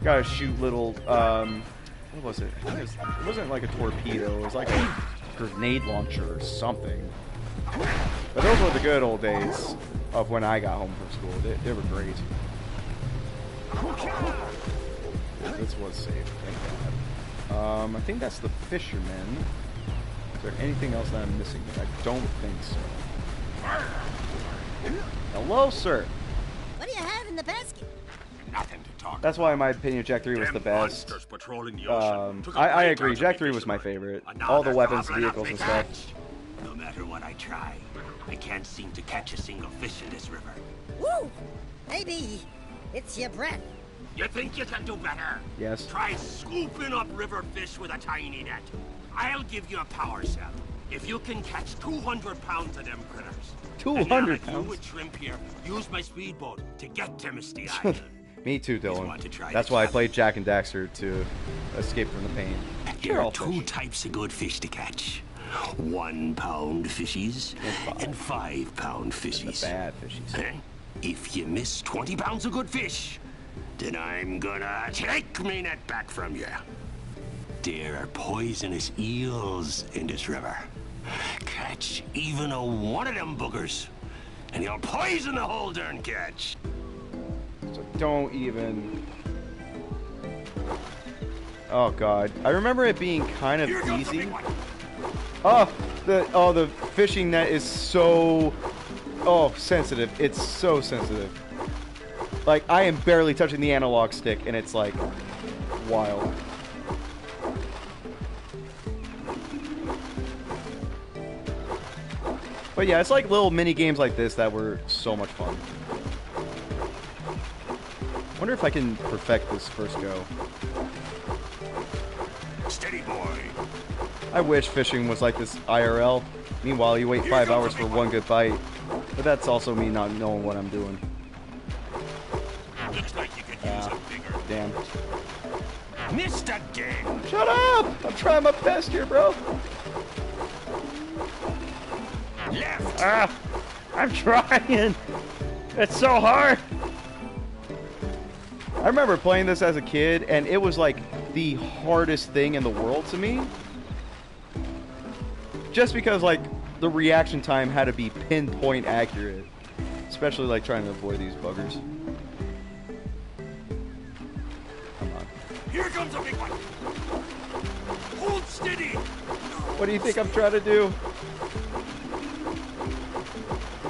Gotta shoot little, what was it? I think it wasn't like a torpedo. It was like a grenade launcher or something. But those were the good old days. of when I got home from school. They were great. This was safe, thank God. I think that's the fisherman. Is there anything else that I'm missing? I don't think so. Hello, sir. What do you have in the basket? Nothing to talk That's why, in my opinion, Jak 3 was the best. I agree. Jak 3 was my favorite. All the weapons, vehicles, and stuff. No matter what I try, I can't seem to catch a single fish in this river. Woo! Maybe it's your breath. You think you can do better? Yes. Try scooping up river fish with a tiny net. I'll give you a power cell if you can catch 200 pounds of them critters. 200 pounds? You with shrimp here, use my speedboat to get to Misty Island. Me too, Dylan. That's why I played Jak and Daxter, to escape from the pain. There are two types of good fish to catch. 1 pound fishies and 5 pound fishies. The bad fishies. If you miss 20 pounds of good fish, then I'm gonna take me net back from you. There are poisonous eels in this river. Catch even a one of them boogers, and you'll poison the whole darn catch. So don't even... Oh god. I remember it being kind of easy. Oh, the fishing net is so sensitive. It's so sensitive. Like, I am barely touching the analog stick, and it's like wild. But yeah, it's like little mini games like this that were so much fun. Wonder if I can perfect this first go. Steady, boy. I wish fishing was like this IRL. Meanwhile, you wait 5 hours for one good bite. But that's also me not knowing what I'm doing. Looks like you could use a bigger. Damn. Missed again. Shut up! I'm trying my best here, bro. Left. Ah! I'm trying! It's so hard! I remember playing this as a kid, and it was like the hardest thing in the world to me. Just because, like, the reaction time had to be pinpoint accurate. Especially, like, trying to avoid these buggers. Come on. Here comes a big one. Hold steady. What do you think I'm trying to do?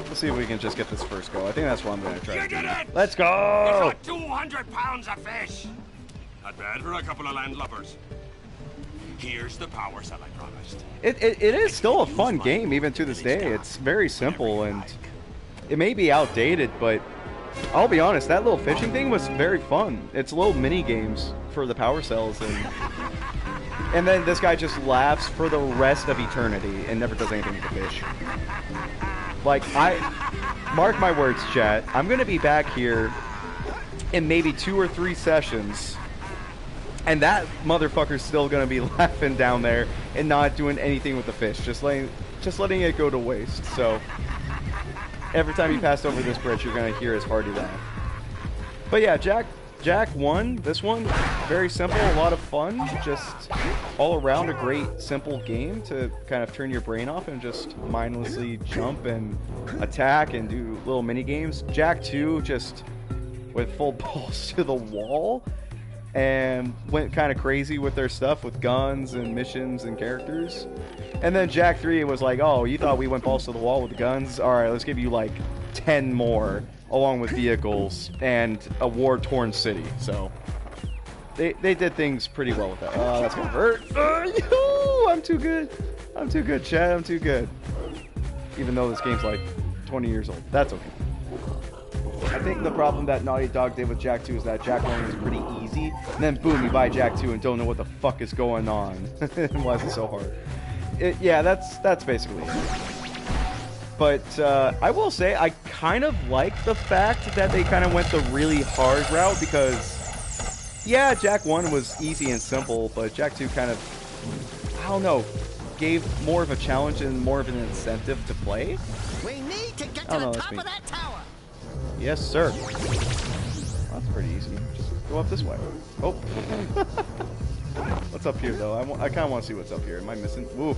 Let's see if we can just get this first go. I think that's what I'm going to try to do. Let's go! You got 200 pounds of fish. Not bad for a couple of landlubbers. Here's the power cell I promised. It is still a fun game, even to this day. It's very simple, and it may be outdated, but I'll be honest, that little fishing thing was very fun. It's little mini games for the power cells, and then this guy just laughs for the rest of eternity and never does anything with the fish. Like, mark my words, chat, I'm gonna be back here in maybe 2 or 3 sessions, and that motherfucker's still gonna be laughing down there and not doing anything with the fish, just letting it go to waste. So every time you pass over this bridge, you're gonna hear his hearty laugh. But yeah, Jak 1, this one, very simple, a lot of fun, just all around a great simple game to kind of turn your brain off and just mindlessly jump and attack and do little mini games. Jak 2 just went full balls to the wall and went kind of crazy with their stuff with guns and missions and characters. And then Jak 3 was like, oh, you thought we went balls to the wall with the guns? Alright, let's give you like 10 more, along with vehicles and a war-torn city. So they did things pretty well with that. That's gonna hurt. I'm too good. I'm too good, Chad. I'm too good. Even though this game's like 20 years old. That's okay. I think the problem that Naughty Dog did with Jak 2 is that Jak 1 was pretty easy, and then boom, you buy Jak 2 and don't know what the fuck is going on. Why is it so hard? Yeah, that's basically it. But I will say I kind of like the fact that they kind of went the really hard route, because yeah, Jak 1 was easy and simple, but Jak 2 kind of, I don't know, gave more of a challenge and more of an incentive to play. We need to get to the top of that tower. Yes, sir. Well, that's pretty easy. Just go up this way. Oh. What's up here, though? I kind of want to see what's up here. Am I missing? Ooh.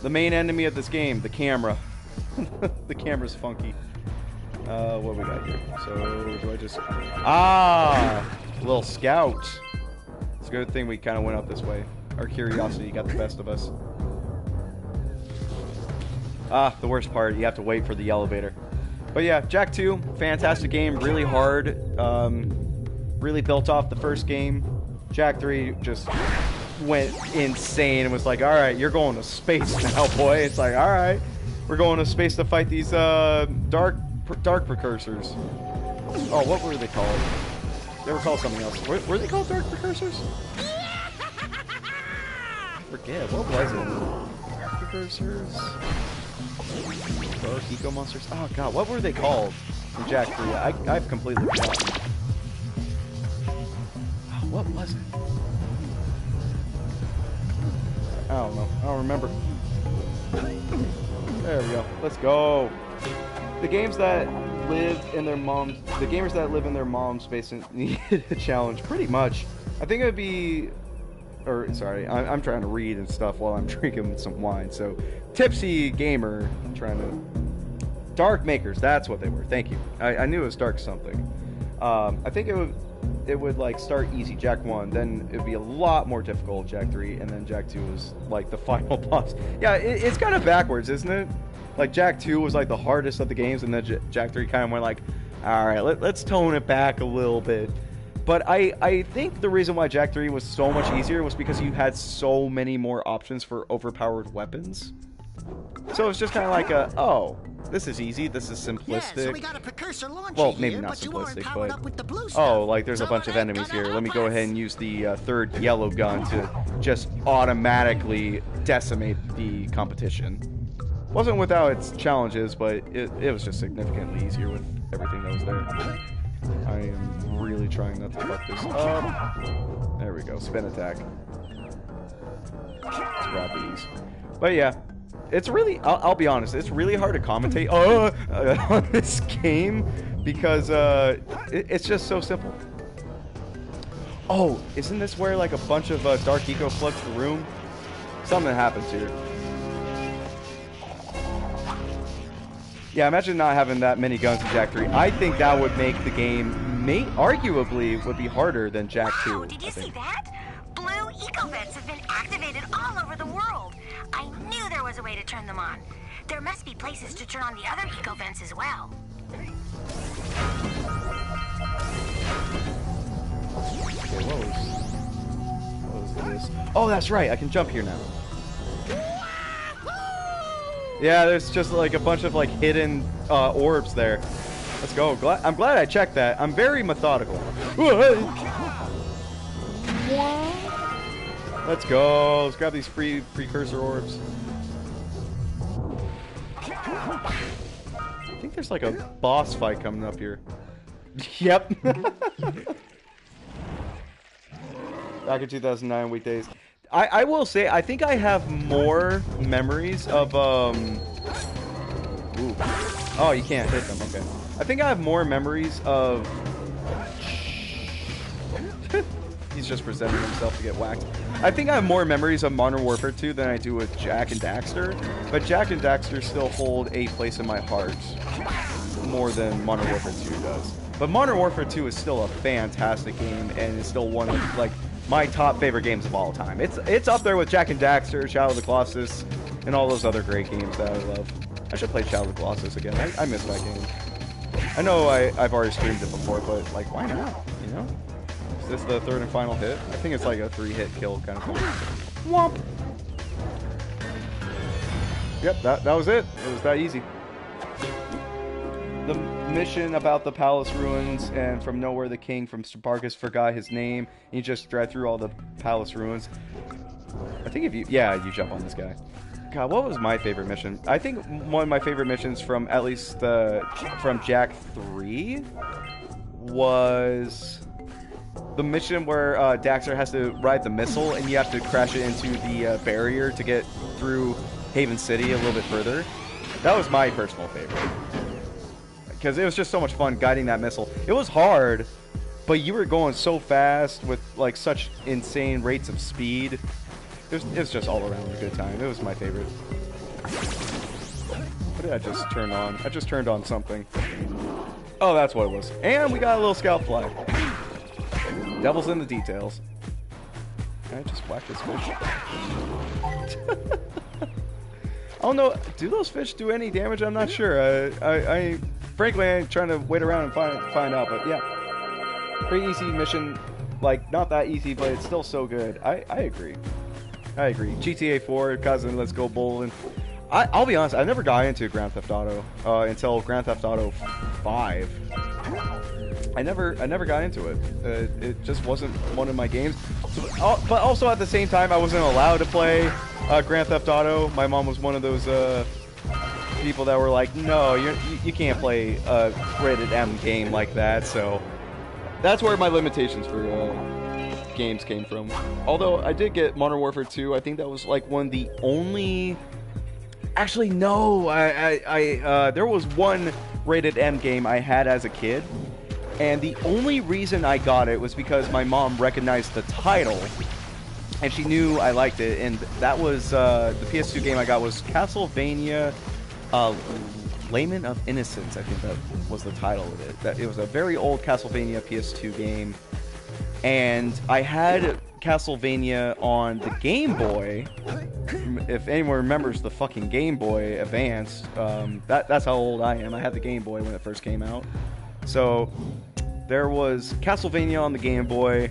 The main enemy of this game, the camera. The camera's funky. What we got here? So, do I just... Ah! Little scout. It's a good thing we kind of went up this way. Our curiosity got the best of us. Ah, the worst part, you have to wait for the elevator. But yeah, Jak 2, fantastic game, really hard. Really built off the first game. Jak 3 just went insane and was like, alright, you're going to space now, boy. It's like, alright, we're going to space to fight these dark precursors. Oh, what were they called? They were called something else. Were they called dark precursors? I forget. What was it? Dark precursors? Dark eco monsters? Oh god, what were they called in Jak 3? I've completely forgotten. Oh, what was it? I don't know. I don't remember. There we go. Let's go. The games that live in their moms, the gamers that live in their mom's basement needed a challenge, pretty much. I think it would be, or sorry, I'm trying to read and stuff while I'm drinking some wine. So, tipsy gamer, trying to, dark makers. That's what they were. Thank you. I knew it was dark something. I think it would like start easy, Jak 1, then it would be a lot more difficult, Jak 3, and then Jak 2 was like the final boss. Yeah, it's kind of backwards, isn't it? Like Jak 2 was like the hardest of the games, and then Jak 3 kind of went like, all right, let's tone it back a little bit. But I think the reason why Jak 3 was so much easier was because you had so many more options for overpowered weapons. So it's just kind of like oh, this is easy, this is simplistic. Yeah, so we got a precursor launcher well, maybe here, not but you aren't simplistic, powered but up with the blue oh, stuff. like there's a So bunch of it ain't enemies gonna here. Let me help go us. ahead and use the third yellow gun to just automatically decimate the competition. Wasn't without its challenges, but it was just significantly easier with everything that was there. I am really trying not to fuck this up. There we go, spin attack. Let's grab these. But yeah, it's really, I'll be honest, it's really hard to commentate on this game because it's just so simple. Oh, isn't this where like a bunch of dark eco floods the room? Something happens here. Yeah, imagine not having that many guns in Jak 3. I think that would make the game, arguably, would be harder than Jak 2. Wow, did you see that? Blue eco vents have been activated all over the world. I knew there was a way to turn them on. There must be places to turn on the other eco vents as well. Okay, what was this? Oh, that's right, I can jump here now. Yeah, there's just like a bunch of like hidden orbs there. Let's go. I'm glad I checked that. I'm very methodical. Let's go. Let's grab these free precursor orbs. I think there's like a boss fight coming up here. Yep. Back in 2009 weekdays. I will say, I think I have more memories of, ooh. Oh, you can't hit them, okay. I think I have more memories of... He's just presenting himself to get whacked. I think I have more memories of Modern Warfare 2 than I do with Jak and Daxter, but Jak and Daxter still hold a place in my heart more than Modern Warfare 2 does. But Modern Warfare 2 is still a fantastic game, and it's still one of, like, my top favorite games of all time. It's up there with Jak and Daxter, Shadow of the Colossus, and all those other great games that I love. I should play Shadow of the Colossus again. I miss that game. I know I've already streamed it before, but like, why not? You know? Is this the third and final hit? I think it's like a 3-hit kill kind of thing. Womp. Yep, that was it. It was that easy. The mission about the palace ruins, and from nowhere the king from Sparkus forgot his name, and you just drive through all the palace ruins. I think if you, yeah, you jump on this guy. God, what was my favorite mission? I think one of my favorite missions from at least from Jak 3 was the mission where Daxter has to ride the missile, and you have to crash it into the barrier to get through Haven City a little bit further. That was my personal favorite. Because it was just so much fun guiding that missile. It was hard, but you were going so fast with like such insane rates of speed. It was just all around a good time. It was my favorite. What did I just turn on? I just turned on something. Oh, that's what it was. And we got a little scout flag. Devil's in the details. Can I just whack this fish? I don't know. Do those fish do any damage? I'm not sure. I frankly, I ain't trying to wait around and find out. But yeah, pretty easy mission. Like, not that easy, but it's still so good. I agree. I agree. GTA 4, cousin, let's go bowling. I'll be honest, I never got into Grand Theft Auto until Grand Theft Auto 5. I never got into it. It just wasn't one of my games. But also at the same time, I wasn't allowed to play Grand Theft Auto. My mom was one of those people that were like, no, you can't play a rated M game like that. So that's where my limitations for games came from. Although I did get Modern Warfare 2. I think that was like one of the only... Actually, no. There was one rated M game I had as a kid. And the only reason I got it was because my mom recognized the title. And she knew I liked it. And that was the PS2 game I got was Castlevania Lament of Innocence. I think that was the title of it. It was a very old Castlevania PS2 game. And I had Castlevania on the Game Boy. If anyone remembers the fucking Game Boy Advance, that's how old I am. I had the Game Boy when it first came out. So there was Castlevania on the Game Boy.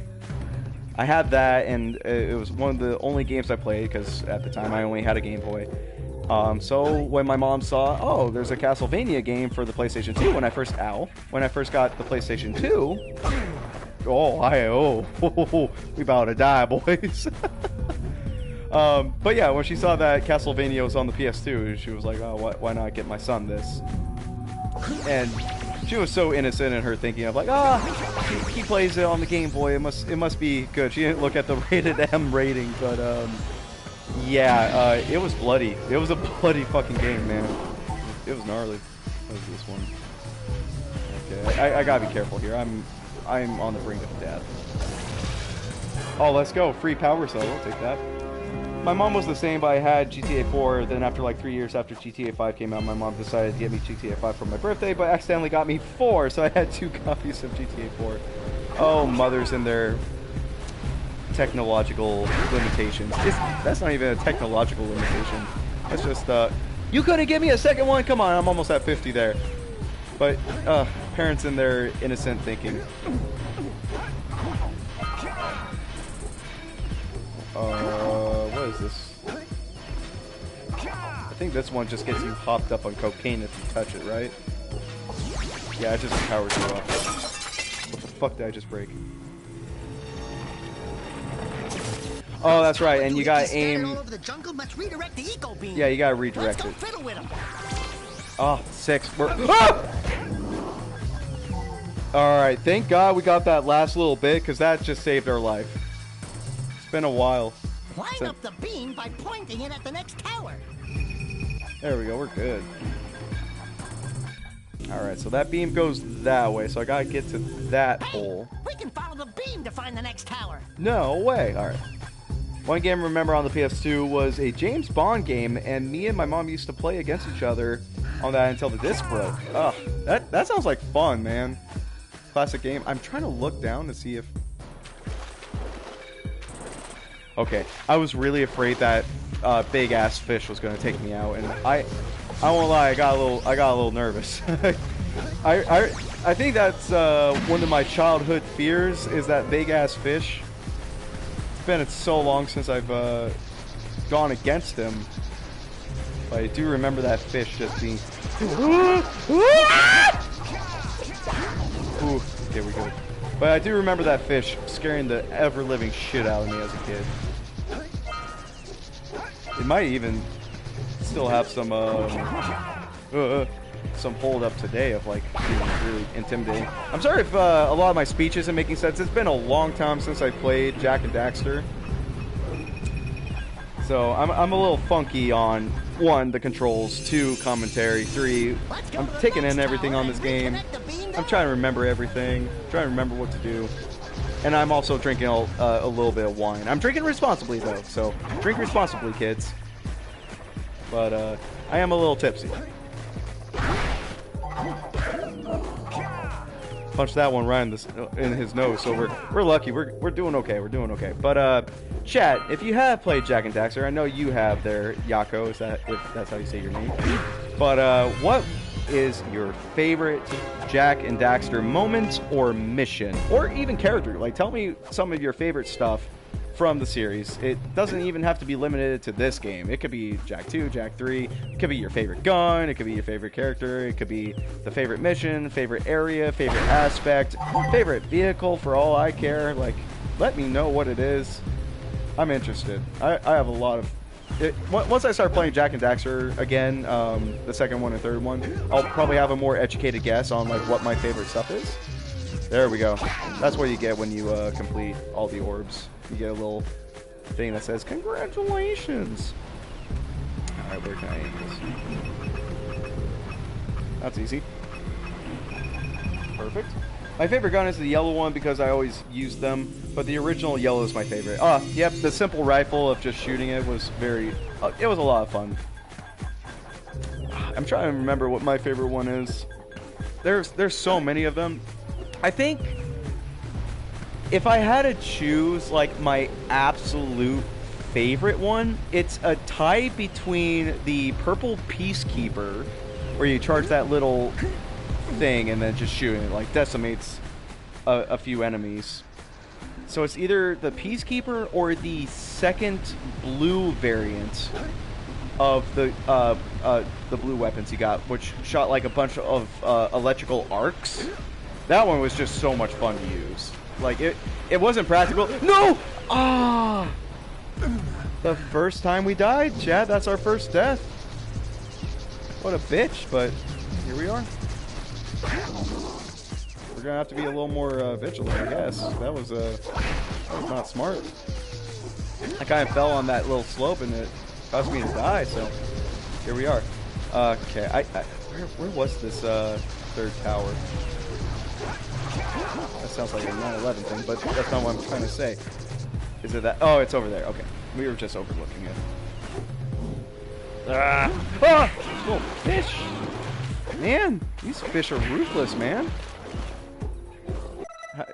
I had that, and it was one of the only games I played because at the time I only had a Game Boy. So when my mom saw, oh, there's a Castlevania game for the PlayStation 2, when I first got the PlayStation 2, we about to die, boys. But yeah, when she saw that Castlevania was on the PS2, she was like, oh, why not get my son this? And she was so innocent in her thinking of like, he plays it on the Game Boy, it must be good. She didn't look at the rated M rating, but yeah, it was bloody. It was a bloody fucking game, man. It was gnarly. What is this one? Okay, I gotta be careful here. I'm on the brink of death. Oh, let's go. Free power cell. I'll take that. My mom was the same, but I had GTA 4. Then after like 3 years after GTA 5 came out, my mom decided to get me GTA 5 for my birthday, but accidentally got me 4, so I had 2 copies of GTA 4. Oh, mothers and their technological limitations. That's not even a technological limitation. That's just, you couldn't give me a second one? Come on, I'm almost at 50 there. But, parents and their innocent thinking. What is this? I think this one just gets you hopped up on cocaine if you touch it, right? Yeah, it just powers you up. What the fuck did I just break? Oh, that's right, and you gotta aim... Yeah, you gotta redirect it. Oh, 6. We're... Ah! Alright, thank God we got that last little bit, because that just saved our life. It's been a while. Line up the beam by pointing it at the next tower. There we go, we're good. Alright, so that beam goes that way, so I gotta get to that hole. We can follow the beam to find the next tower. No way. Alright. One game I remember on the PS2 was a James Bond game, and me and my mom used to play against each other on that until the disc broke. Ugh, that sounds like fun, man. Classic game. I'm trying to look down to see if... Okay, I was really afraid that big ass fish was gonna take me out, and I won't lie, I got a little nervous. I think that's one of my childhood fears is that big ass fish. It's so long since I've gone against him, but I do remember that fish just being. Ooh, okay, we're good. But I do remember that fish scaring the ever-living shit out of me as a kid. It might even still have some hold up today of like being really intimidating. I'm sorry if a lot of my speech isn't making sense. It's been a long time since I played Jak and Daxter, so I'm a little funky on 1, the controls, 2, commentary, 3, I'm taking in everything on this game. I'm trying to remember everything, trying to remember what to do, and I'm also drinking a little bit of wine. I'm drinking responsibly though, so drink responsibly, kids. But I am a little tipsy. Punch that one right in his nose. So we're lucky. We're doing okay. We're doing okay. But chat, if you have played Jak and Daxter, I know you have there, Yako. Is that if that's how you say your name? But what is your favorite Jak and Daxter moment or mission, or even character? Like, tell me some of your favorite stuff from the series. It doesn't even have to be limited to this game. It could be Jak 2, Jak 3. It could be your favorite gun. It could be your favorite character. It could be the favorite mission, favorite area, favorite aspect, favorite vehicle, for all I care. Like, let me know what it is. I'm interested. I have a lot of... once I start playing Jak and Daxter again, the second one and third one, I'll probably have a more educated guess on like what my favorite stuff is. There we go. That's what you get when you complete all the orbs. You get a little thing that says, congratulations! Alright, where can I aim this? That's easy. Perfect. My favorite gun is the yellow one because I always use them, but the original yellow is my favorite. Yep, the simple rifle of just shooting it was very... it was a lot of fun. I'm trying to remember what my favorite one is. There's so many of them. I think... if I had to choose, like, my absolute favorite one, it's a tie between the purple Peacekeeper, where you charge that little thing and then just shoot it, like, decimates a few enemies. So it's either the Peacekeeper or the second blue variant of the blue weapons you got, which shot, like, a bunch of electrical arcs. That one was just so much fun to use. Like, it wasn't practical. No! Ah! The first time we died, Chad. That's our first death. What a bitch, but here we are. We're gonna have to be a little more vigilant, I guess. That was not smart. I kind of fell on that little slope and it caused me to die, so here we are. Okay, where was this third tower? That sounds like a 9/11 thing, but that's not what I'm trying to say. Is it that? Oh, it's over there. Okay. We were just overlooking it. Little fish! Man, these fish are ruthless, man.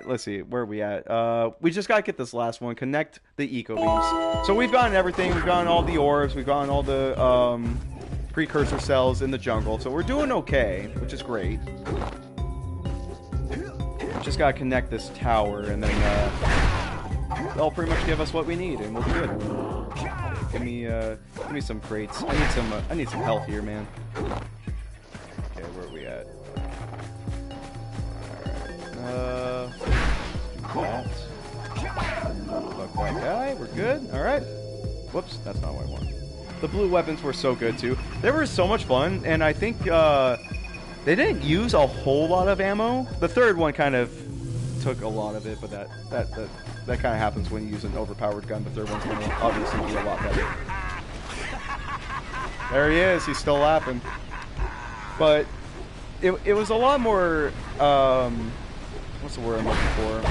Let's see, where are we at? We just gotta get this last one. Connect the eco beams. So we've gotten everything. We've gotten all the orbs. We've gotten all the precursor cells in the jungle. So we're doing okay, which is great. Just gotta connect this tower, and then they'll pretty much give us what we need, and we'll be good. Give me some crates. I need some health here, man. Okay, where are we at? Alright. Fuck that guy. We're good. All right. Whoops, that's not what I want. The blue weapons were so good too. They were so much fun, and I think they didn't use a whole lot of ammo. The third one kind of took a lot of it, but that kind of happens when you use an overpowered gun. The third one's going to obviously be a lot better. There he is. He's still laughing. But it was a lot more. What's the word I'm looking for?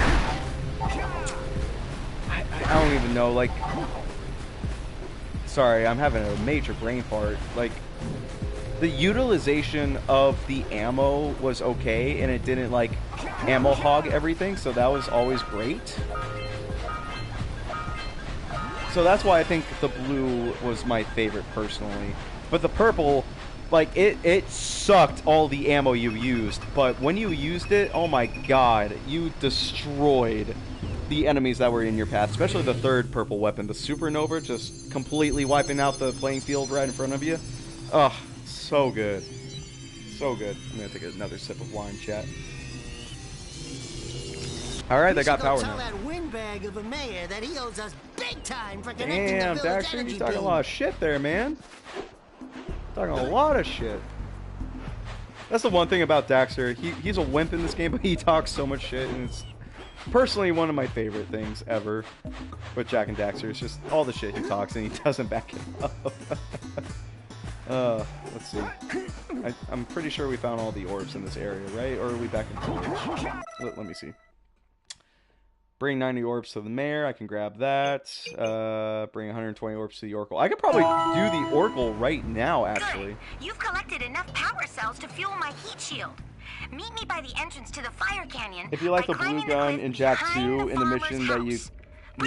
I don't even know. Like, sorry, I'm having a major brain fart. Like, the utilization of the ammo was okay, and it didn't, like, ammo hog everything, so that was always great. So that's why I think the blue was my favorite personally. But the purple, like, it sucked all the ammo you used, but when you used it, oh my god, you destroyed the enemies that were in your path, especially the third purple weapon, the Supernova, just completely wiping out the playing field right in front of you. Ugh. So good. So good. I'm gonna take another sip of wine, chat. Alright, they got power now. Tell that windbag of a mayor that he owes us big time for connecting Damn, the village Daxter, energy you're talking beam. a lot of shit there, man. Talking a lot of shit. That's the one thing about Daxter. He's a wimp in this game, but he talks so much shit, and it's personally one of my favorite things ever with Jak and Daxter. It's just all the shit he talks, and he doesn't back it up. Let's see. I'm pretty sure we found all the orbs in this area, right? Or are we back in the village? Let me see. Bring 90 orbs to the mayor. I can grab that. Bring 120 orbs to the Oracle. I could probably do the Oracle right now, actually. Good. You've collected enough power cells to fuel my heat shield. Meet me by the entrance to the fire canyon. If you like the blue gun in Jak 2 in the mission that you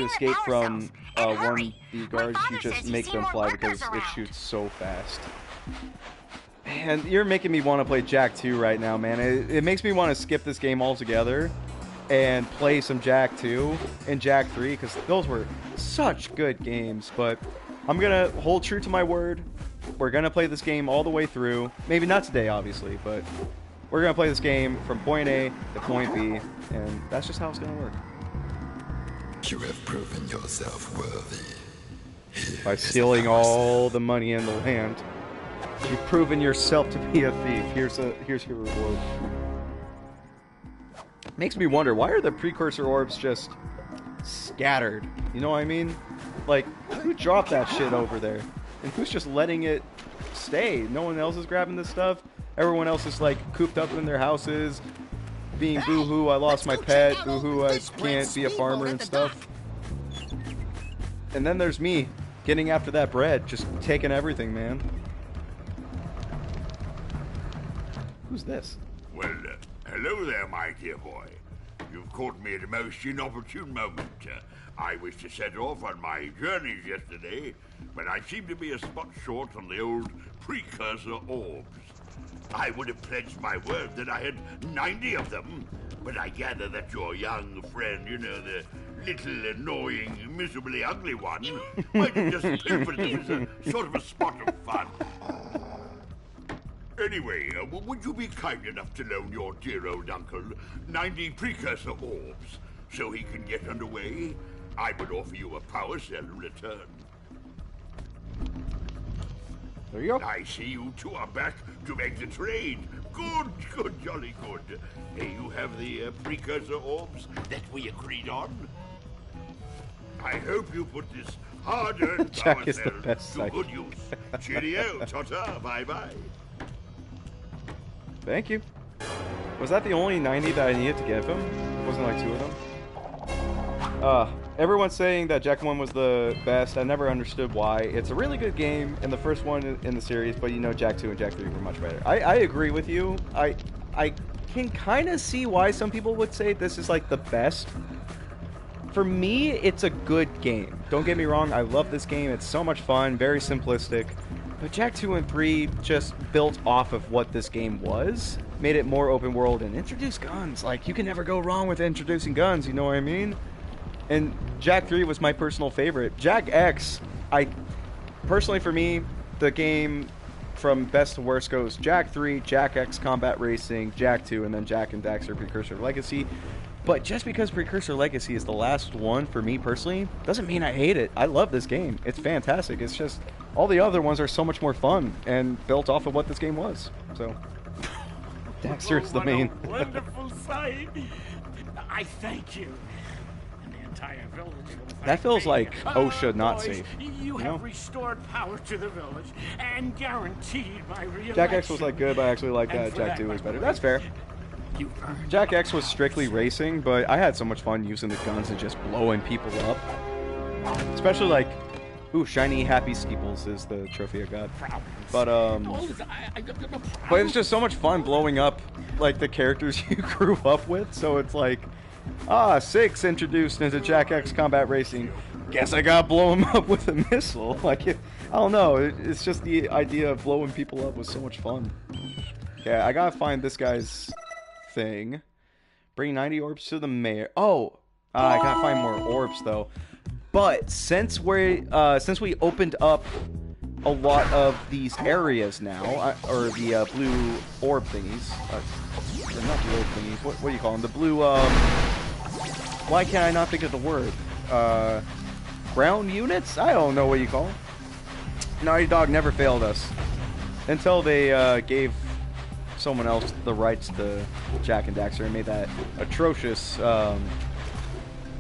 escape from one of the guards, you just make them fly because it shoots so fast. Man, you're making me want to play Jak 2 right now, man. It makes me want to skip this game altogether and play some Jak 2 and Jak 3 because those were such good games. But I'm going to hold true to my word. We're going to play this game all the way through. Maybe not today, obviously, but we're going to play this game from point A to point B, and that's just how it's going to work. You have proven yourself worthy. By stealing all the money in the land. You've proven yourself to be a thief. Here's your reward. Makes me wonder, why are the precursor orbs just scattered? You know what I mean? Like, who dropped that shit over there? And who's just letting it stay? No one else is grabbing this stuff? Everyone else is like cooped up in their houses, being boo-hoo, I lost my pet, boo-hoo, I can't be a farmer and stuff. And then there's me, getting after that bread, just taking everything, man. Who's this? Well, hello there, my dear boy. You've caught me at a most inopportune moment. I was to set off on my journeys yesterday, but I seem to be a spot short on the old precursor orbs. I would have pledged my word that I had 90 of them, but I gather that your young friend, you know, the little annoying, miserably ugly one, might have just pilfered them as a sort of a spot of fun. Anyway, would you be kind enough to loan your dear old uncle 90 precursor orbs so he can get underway? I would offer you a power cell in return. There you go. I see you two are back to make the trade. Good, jolly good. You have the precursor orbs that we agreed on. I hope you put this hard-earned power is the cell best to good use. Cheerio, ta-ta, bye-bye. Thank you. Was that the only 90 that I needed to give him? Wasn't like 2 of them? Everyone's saying that Jak 1 was the best. I never understood why. It's a really good game, and the first one in the series, but you know Jak 2 and Jak 3 were much better. I agree with you. I can kind of see why some people would say this is like the best. For me, it's a good game. Don't get me wrong, I love this game. It's so much fun, very simplistic. But Jak 2 and 3 just built off of what this game was, made it more open world, and introduced guns. Like, you can never go wrong with introducing guns, you know what I mean? And Jak 3 was my personal favorite. Jak X, personally for me, the game from best to worst goes Jak 3, Jak X Combat Racing, Jak 2, and then Jak and Daxter Precursor Legacy. But just because Precursor Legacy is the last one for me personally, doesn't mean I hate it. I love this game. It's fantastic. It's just, all the other ones are so much more fun and built off of what this game was. So, Daxter is the main. Wonderful sight. I thank you. And the entire village will thank That feels me. like OSHA not Boys, safe. You have restored power to the village and guaranteed my reelection. Jak X was like good, but I actually like And that for Jak that, 2 my was better. boy, That's fair. You earned Jak X was strictly racing, but I had so much fun using the guns and just blowing people up. Especially like, ooh, shiny happy steeples is the trophy I got. But but it was just so much fun blowing up like the characters you grew up with. So it's like, 6 introduced into Jak X Combat Racing. Guess I gotta blow him up with a missile. Like, I don't know. It's just the idea of blowing people up was so much fun. Yeah, I gotta find this guy's thing. Bring 90 orbs to the mayor. Oh, I gotta find more orbs though. But since we opened up a lot of these areas now, or the blue orb thingies, or not the orb thingies. What do you call them? The blue. Why can't I not think of the word? Ground units? I don't know what you call them. Naughty Dog never failed us until they gave someone else the rights to Jak and Daxter and made that atrocious,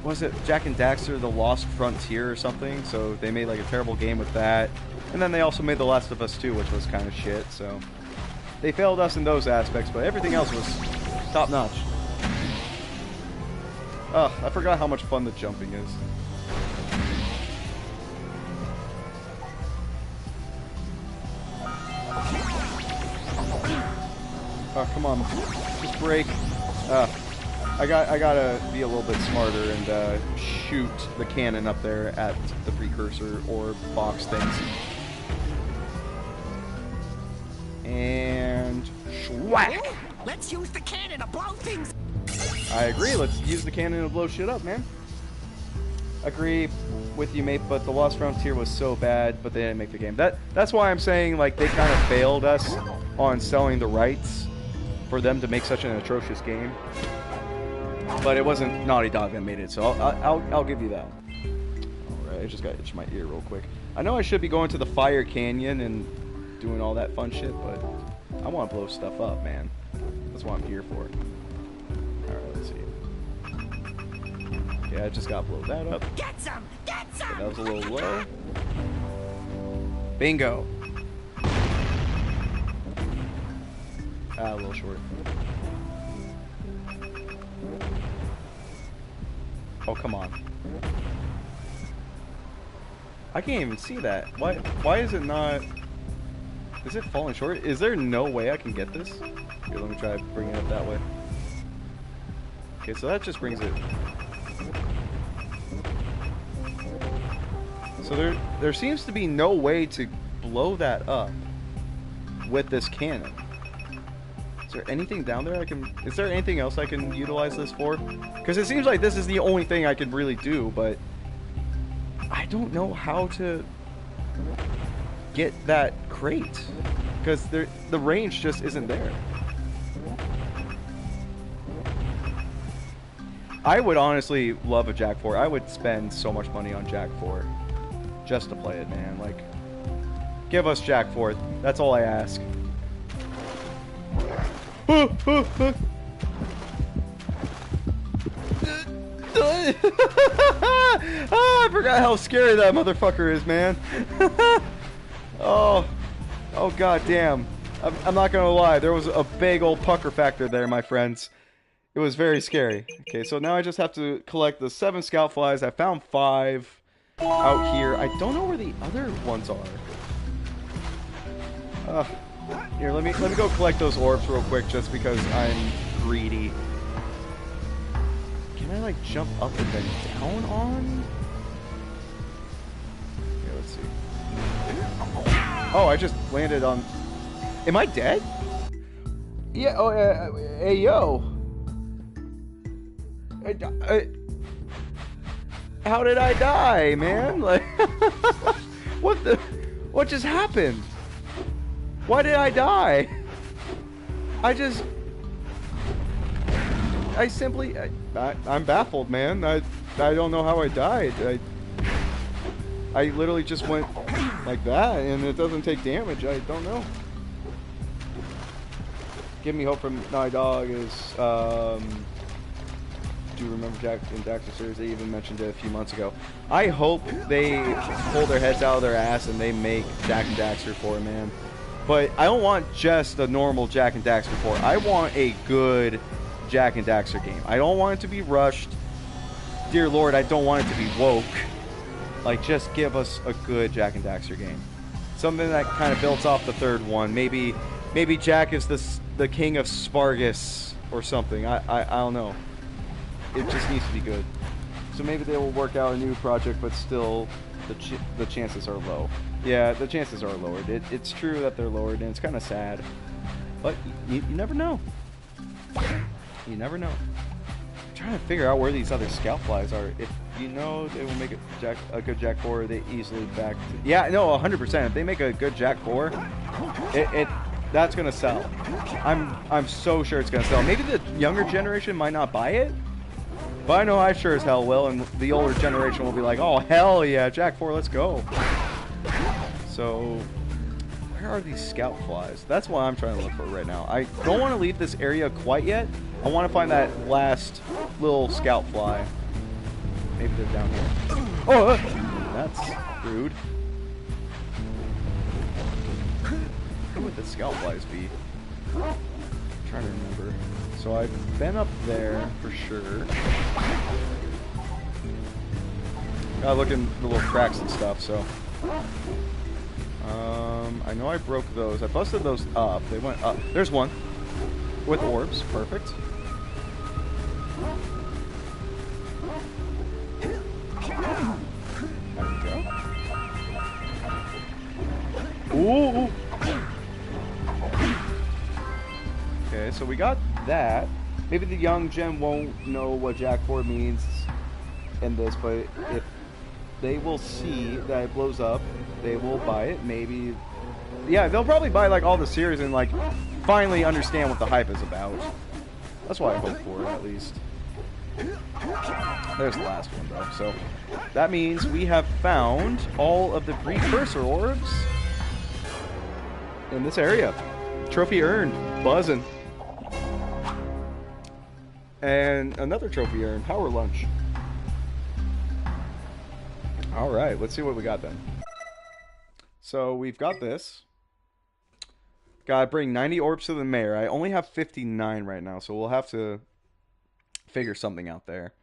was it Jak and Daxter The Lost Frontier or something? So they made like a terrible game with that. And then they also made The Last of Us 2, which was kind of shit, so they failed us in those aspects, but everything else was top notch. Ugh, I forgot how much fun the jumping is. Oh, come on. Just break. I gotta be a little bit smarter and shoot the cannon up there at the precursor or box things. And schwack! Let's use the cannon to blow things. I agree. Let's use the cannon to blow shit up, man. Agree with you, mate. But the Lost Frontier was so bad, but they didn't make the game. That's why I'm saying like they kind of failed us on selling the rights for them to make such an atrocious game. But it wasn't Naughty Dog that made it, so I'll give you that. All right, I just got to itch my ear real quick. I know I should be going to the Fire Canyon and doing all that fun shit, but I want to blow stuff up, man. That's what I'm here for. Alright, let's see. Okay, I just gotta blow that up. Get some! Get some! Okay, that was a little low. Bingo! Ah, a little short. Oh, come on. I can't even see that. Why is it not... Is it falling short? Is there no way I can get this? Here, let me try bringing it up that way. Okay, so that just brings it... So there seems to be no way to blow that up with this cannon. Is there anything down there I can... Is there anything else I can utilize this for? Because it seems like this is the only thing I can really do, but... I don't know how to get that crate. Because the range just isn't there. I would honestly love a Jak 4. I would spend so much money on Jak 4 just to play it, man. Like, give us Jak 4. That's all I ask. Oh, I forgot how scary that motherfucker is, man. Oh god damn. I'm not gonna lie, there was a big old pucker factor there, my friends. It was very scary. Okay, so now I just have to collect the 7 scout flies. I found 5 out here. I don't know where the other ones are. Here, let me go collect those orbs real quick just because I'm greedy. Can I like jump up and then down on? Okay, let's see. Oh, I just landed on... Am I dead? Yeah, oh, hey, yo. How did I die, man? Like, what just happened? Why did I die? I'm baffled, man. I don't know how I died. I literally just went like that, and it doesn't take damage. I don't know. Give Me Hope from Naughty Dog is, do you remember Jak and Daxter series? They even mentioned it a few months ago. I hope they pull their heads out of their ass and they make Jak and Daxter 4, man. But I don't want just a normal Jak and Daxter 4. I want a good Jak and Daxter game. I don't want it to be rushed. Dear Lord, I don't want it to be woke. Like, just give us a good Jak and Daxter game. Something that kind of builds off the third one. Maybe Jak is the king of Spargus or something. I don't know. It just needs to be good. So maybe they will work out a new project, but still the chances are low. Yeah, the chances are lowered. It's true that they're lowered, and it's kind of sad. But you never know. You never know. I'm trying to figure out where these other scout flies are. If you know they will make a good Jak 4, they easily back to... Yeah, no, 100%. If they make a good Jak 4, that's gonna sell. I'm so sure it's gonna sell. Maybe the younger generation might not buy it, but I know I sure as hell will, and the older generation will be like, oh, hell yeah, Jak 4, let's go. So, where are these scout flies? That's what I'm trying to look for right now. I don't want to leave this area quite yet. I want to find that last little scout fly. Maybe they're down here. Oh, that's rude. Who would the scout flies be? I'm trying to remember. So I've been up there for sure. Gotta look in the little cracks and stuff, so. I know I broke those. I busted those up. They went up. There's one. With orbs. Perfect. There we go. Ooh! Okay, so we got that. Maybe the young gen won't know what Jack 4 means in this, but if they will see that it blows up, they will buy it. Maybe, yeah, they'll probably buy like all the series and like finally understand what the hype is about. That's what I hope for, at least. There's the last one though. So that means we have found all of the precursor orbs in this area. Trophy earned, buzzing. And another trophy earned, power lunch. Alright, let's see what we got then. So we've got this. Gotta bring 90 orbs to the mayor. I only have 59 right now, so we'll have to figure something out there.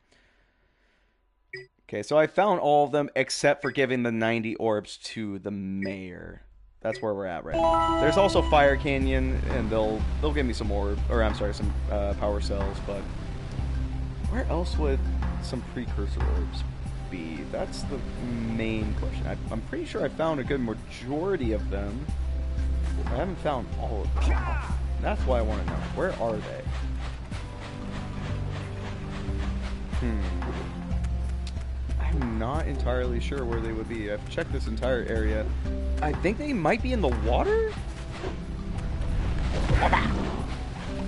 Okay, so I found all of them except for giving the 90 orbs to the mayor. That's where we're at right now. There's also Fire Canyon, and they'll give me some orb, or I'm sorry, some power cells, but where else would some precursor orbs be? That's the main question. I'm pretty sure I found a good majority of them. I haven't found all of them. That's why I want to know. Where are they? I'm not entirely sure where they would be. I've checked this entire area. I think they might be in the water?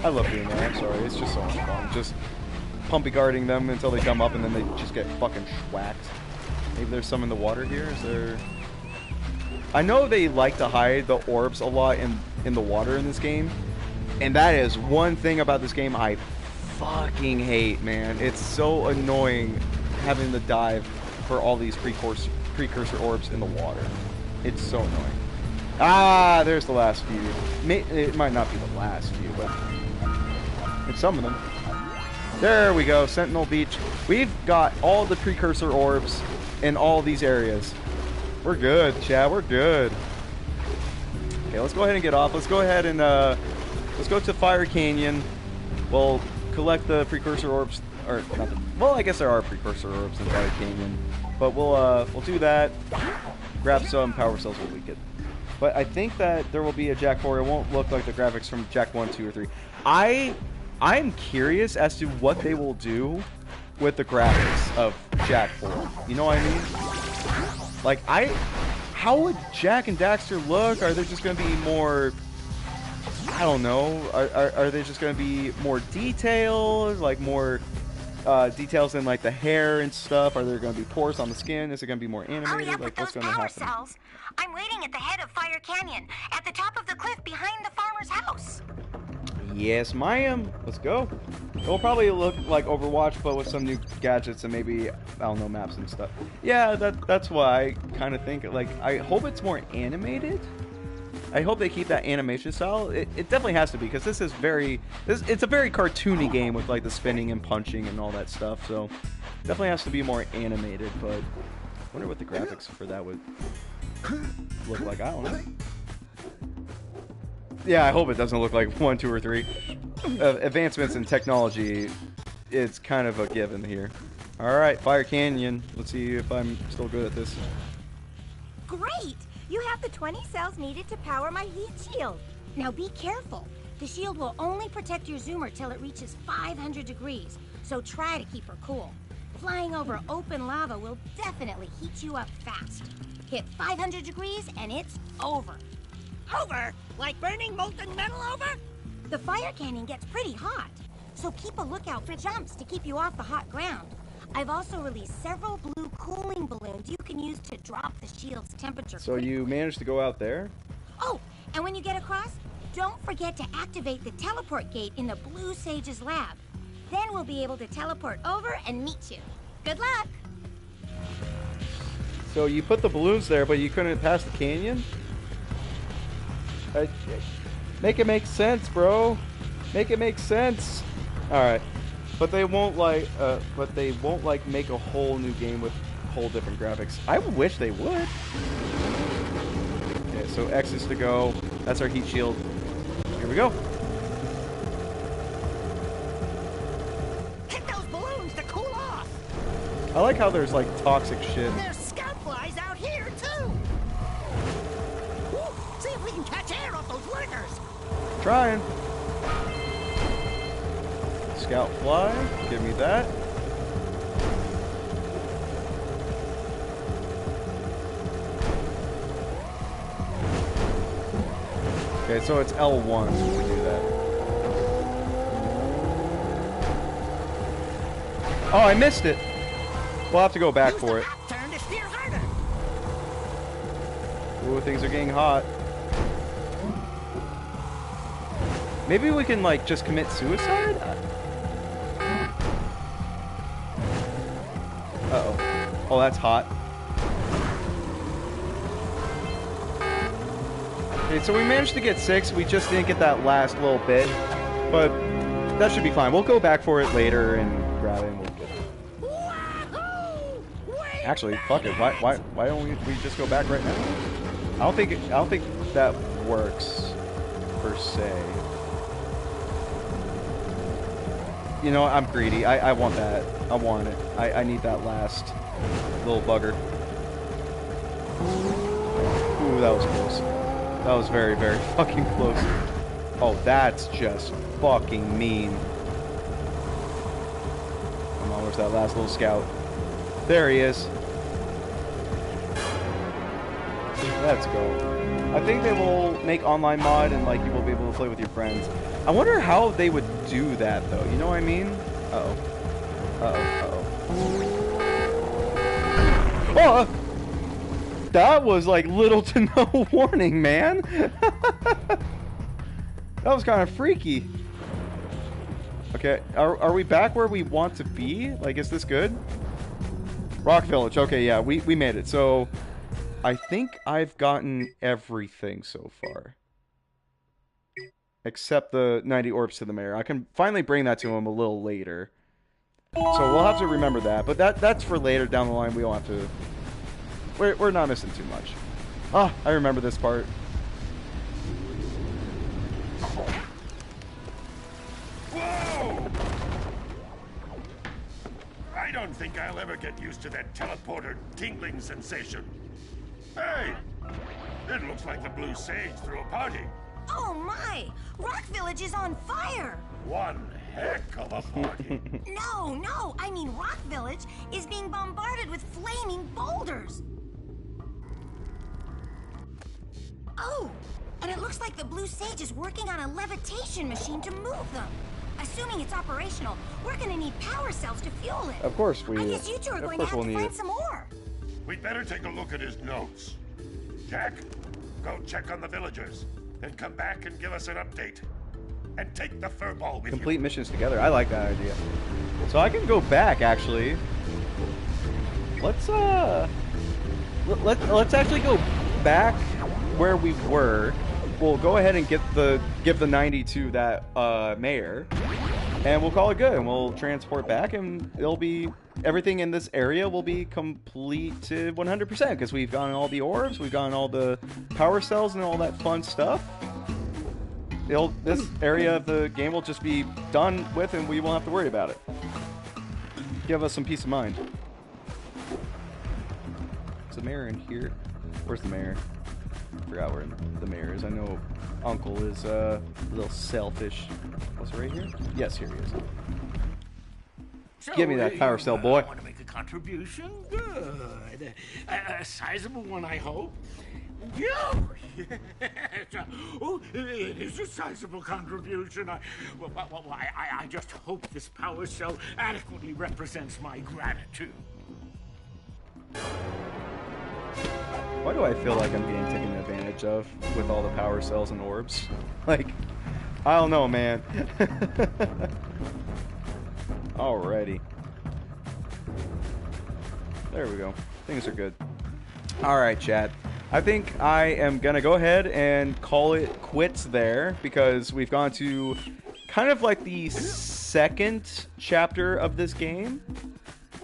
I love doing that. I'm sorry. It's just so much fun. Just pumpy guarding them until they come up and then they just get fucking schwacked. Maybe there's some in the water here. Is there... I know they like to hide the orbs a lot in the water in this game. And that is one thing about this game I fucking hate, man. It's so annoying having to dive for all these precursor orbs in the water. It's so annoying. Ah, there's the last few. It might not be the last few, but it's some of them. There we go, Sentinel Beach. We've got all the precursor orbs in all these areas. We're good, Chad. We're good. Okay, let's go ahead and get off. Let's go ahead and let's go to Fire Canyon. We'll collect the precursor orbs, or not the, well, I guess there are precursor orbs in Fire Canyon, but we'll do that. Grab some power cells when we get. But I think that there will be a Jak 4. It won't look like the graphics from Jak 1, 2, or 3. I'm curious as to what they will do with the graphics of Jak 4. You know what I mean? Like, how would Jak and Daxter look? Are they just going to be more, I don't know, are they just going to be more detailed? Like, more details in, like, the hair and stuff? Are there going to be pores on the skin? Is it going to be more animated? Like, what's going to happen? Cells. I'm waiting at the head of Fire Canyon, at the top of the cliff behind the farmer's house. Yes, ma'am. Let's go. It'll probably look like Overwatch, but with some new gadgets and maybe, I don't know, maps and stuff. Yeah, that's why I kind of think, like, I hope it's more animated. I hope they keep that animation style. It definitely has to be, because this is it's a very cartoony game with, like, the spinning and punching and all that stuff, so definitely has to be more animated, but I wonder what the graphics for that would look like. I don't know. Yeah, I hope it doesn't look like 1, 2, or 3. Advancements in technology, it's kind of a given here. Alright, Fire Canyon. Let's see if I'm still good at this. Great! You have the 20 cells needed to power my heat shield. Now be careful. The shield will only protect your zoomer till it reaches 500 degrees, so try to keep her cool. Flying over open lava will definitely heat you up fast. Hit 500 degrees and it's over. Over? Like burning molten metal over? The Fire Canyon gets pretty hot, so keep a lookout for jumps to keep you off the hot ground. I've also released several blue cooling balloons you can use to drop the shield's temperature. So you managed to go out there? Oh, and when you get across, don't forget to activate the teleport gate in the Blue Sage's lab. Then we'll be able to teleport over and meet you. Good luck! So you put the balloons there, but you couldn't pass the canyon? Make it make sense, bro. Make it make sense. All right, but they won't like. Make a whole new game with whole different graphics. I wish they would. Okay, so X is to go. That's our heat shield. Here we go. Hit those balloons to cool off. I like how there's like toxic shit. There's scout flies out here too. Woo, see if we can catch air off those workers. Trying. Scout fly. Give me that. Okay, so it's L1 to do that. Oh, I missed it. We'll have to go back for it. Turn to steer harder. Ooh, things are getting hot. Maybe we can, like, just commit suicide? Uh-oh. Oh, that's hot. Okay, so we managed to get 6. We just didn't get that last little bit. But that should be fine. We'll go back for it later and grab it and we'll get it. Actually, fuck it. Why don't we just go back right now? I don't think that works per se. You know, I'm greedy. I want that. I want it. I need that last little bugger. Ooh, that was close. That was very, very fucking close. Oh, that's just fucking mean. Come on, where's that last little scout? There he is. Let's go. I think they will make online mod and like you will be able to play with your friends. I wonder how they would do that though. You know what I mean? Uh-oh. Uh-oh. Uh-oh. Oh! That was like little to no warning, man. That was kind of freaky. Okay, are we back where we want to be? Like, is this good? Rock Village. Okay, yeah, we made it. So, I think I've gotten everything so far. Except the 90 orbs to the mayor. I can finally bring that to him a little later. So we'll have to remember that. But that's for later down the line. We don't have to... We're not missing too much. Ah, I remember this part. Whoa! I don't think I'll ever get used to that teleporter tingling sensation. Hey! It looks like the Blue Sage threw a party. Oh my! Rock Village is on fire! One heck of a party. No, I mean Rock Village is being bombarded with flaming boulders. Oh, and it looks like the Blue Sage is working on a levitation machine to move them. Assuming it's operational, we're gonna need power cells to fuel it. Of course we... I guess you two are going to have to find some more. We'd better take a look at his notes. Jack, go check on the villagers. Then come back and give us an update. And take the furball with you. Complete missions together. I like that idea. So I can go back, actually. Let's actually go back where we were. We'll go ahead and give the 90 to that mayor, and we'll call it good. And we'll transport back, and it'll be everything in this area will be complete to 100% because we've gotten all the orbs, we've gotten all the power cells, and all that fun stuff. This area of the game will just be done with, and we won't have to worry about it. Give us some peace of mind. Is the mayor in here? Where's the mayor? I forgot where the mayor is. I know Uncle is a little selfish. Was it right here? Yes, here he is. So, Give me that power cell, boy. Want to make a contribution? Good. A sizable one, I hope. Yeah. Oh, it is a sizable contribution. I just hope this power cell adequately represents my gratitude. Why do I feel like I'm being taken advantage of with all the power cells and orbs? Like, I don't know, man. Alrighty. There we go. Things are good. Alright, chat. I think I am going to go ahead and call it quits there because we've gone to kind of like the second chapter of this game.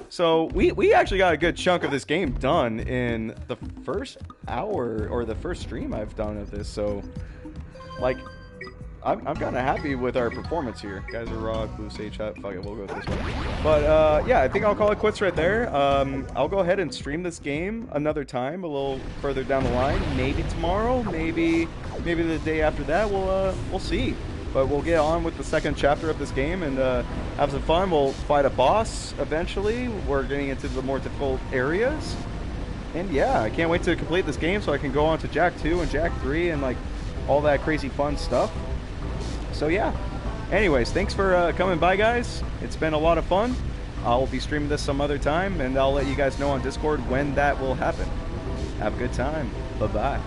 So we actually got a good chunk of this game done in the first hour, or the first stream I've done of this. So, like, I'm kind of happy with our performance here. Guys are raw, blue sage hut. Fuck it, we'll go with this one. But yeah, I think I'll call it quits right there. I'll go ahead and stream this game another time, a little further down the line. Maybe tomorrow, maybe the day after that. We'll see. But we'll get on with the second chapter of this game and have some fun. We'll fight a boss eventually. We're getting into the more difficult areas. And yeah, I can't wait to complete this game so I can go on to Jak 2 and Jak 3 and like all that crazy fun stuff. So yeah. Anyways, thanks for coming by, guys. It's been a lot of fun. I'll be streaming this some other time, and I'll let you guys know on Discord when that will happen. Have a good time. Bye-bye.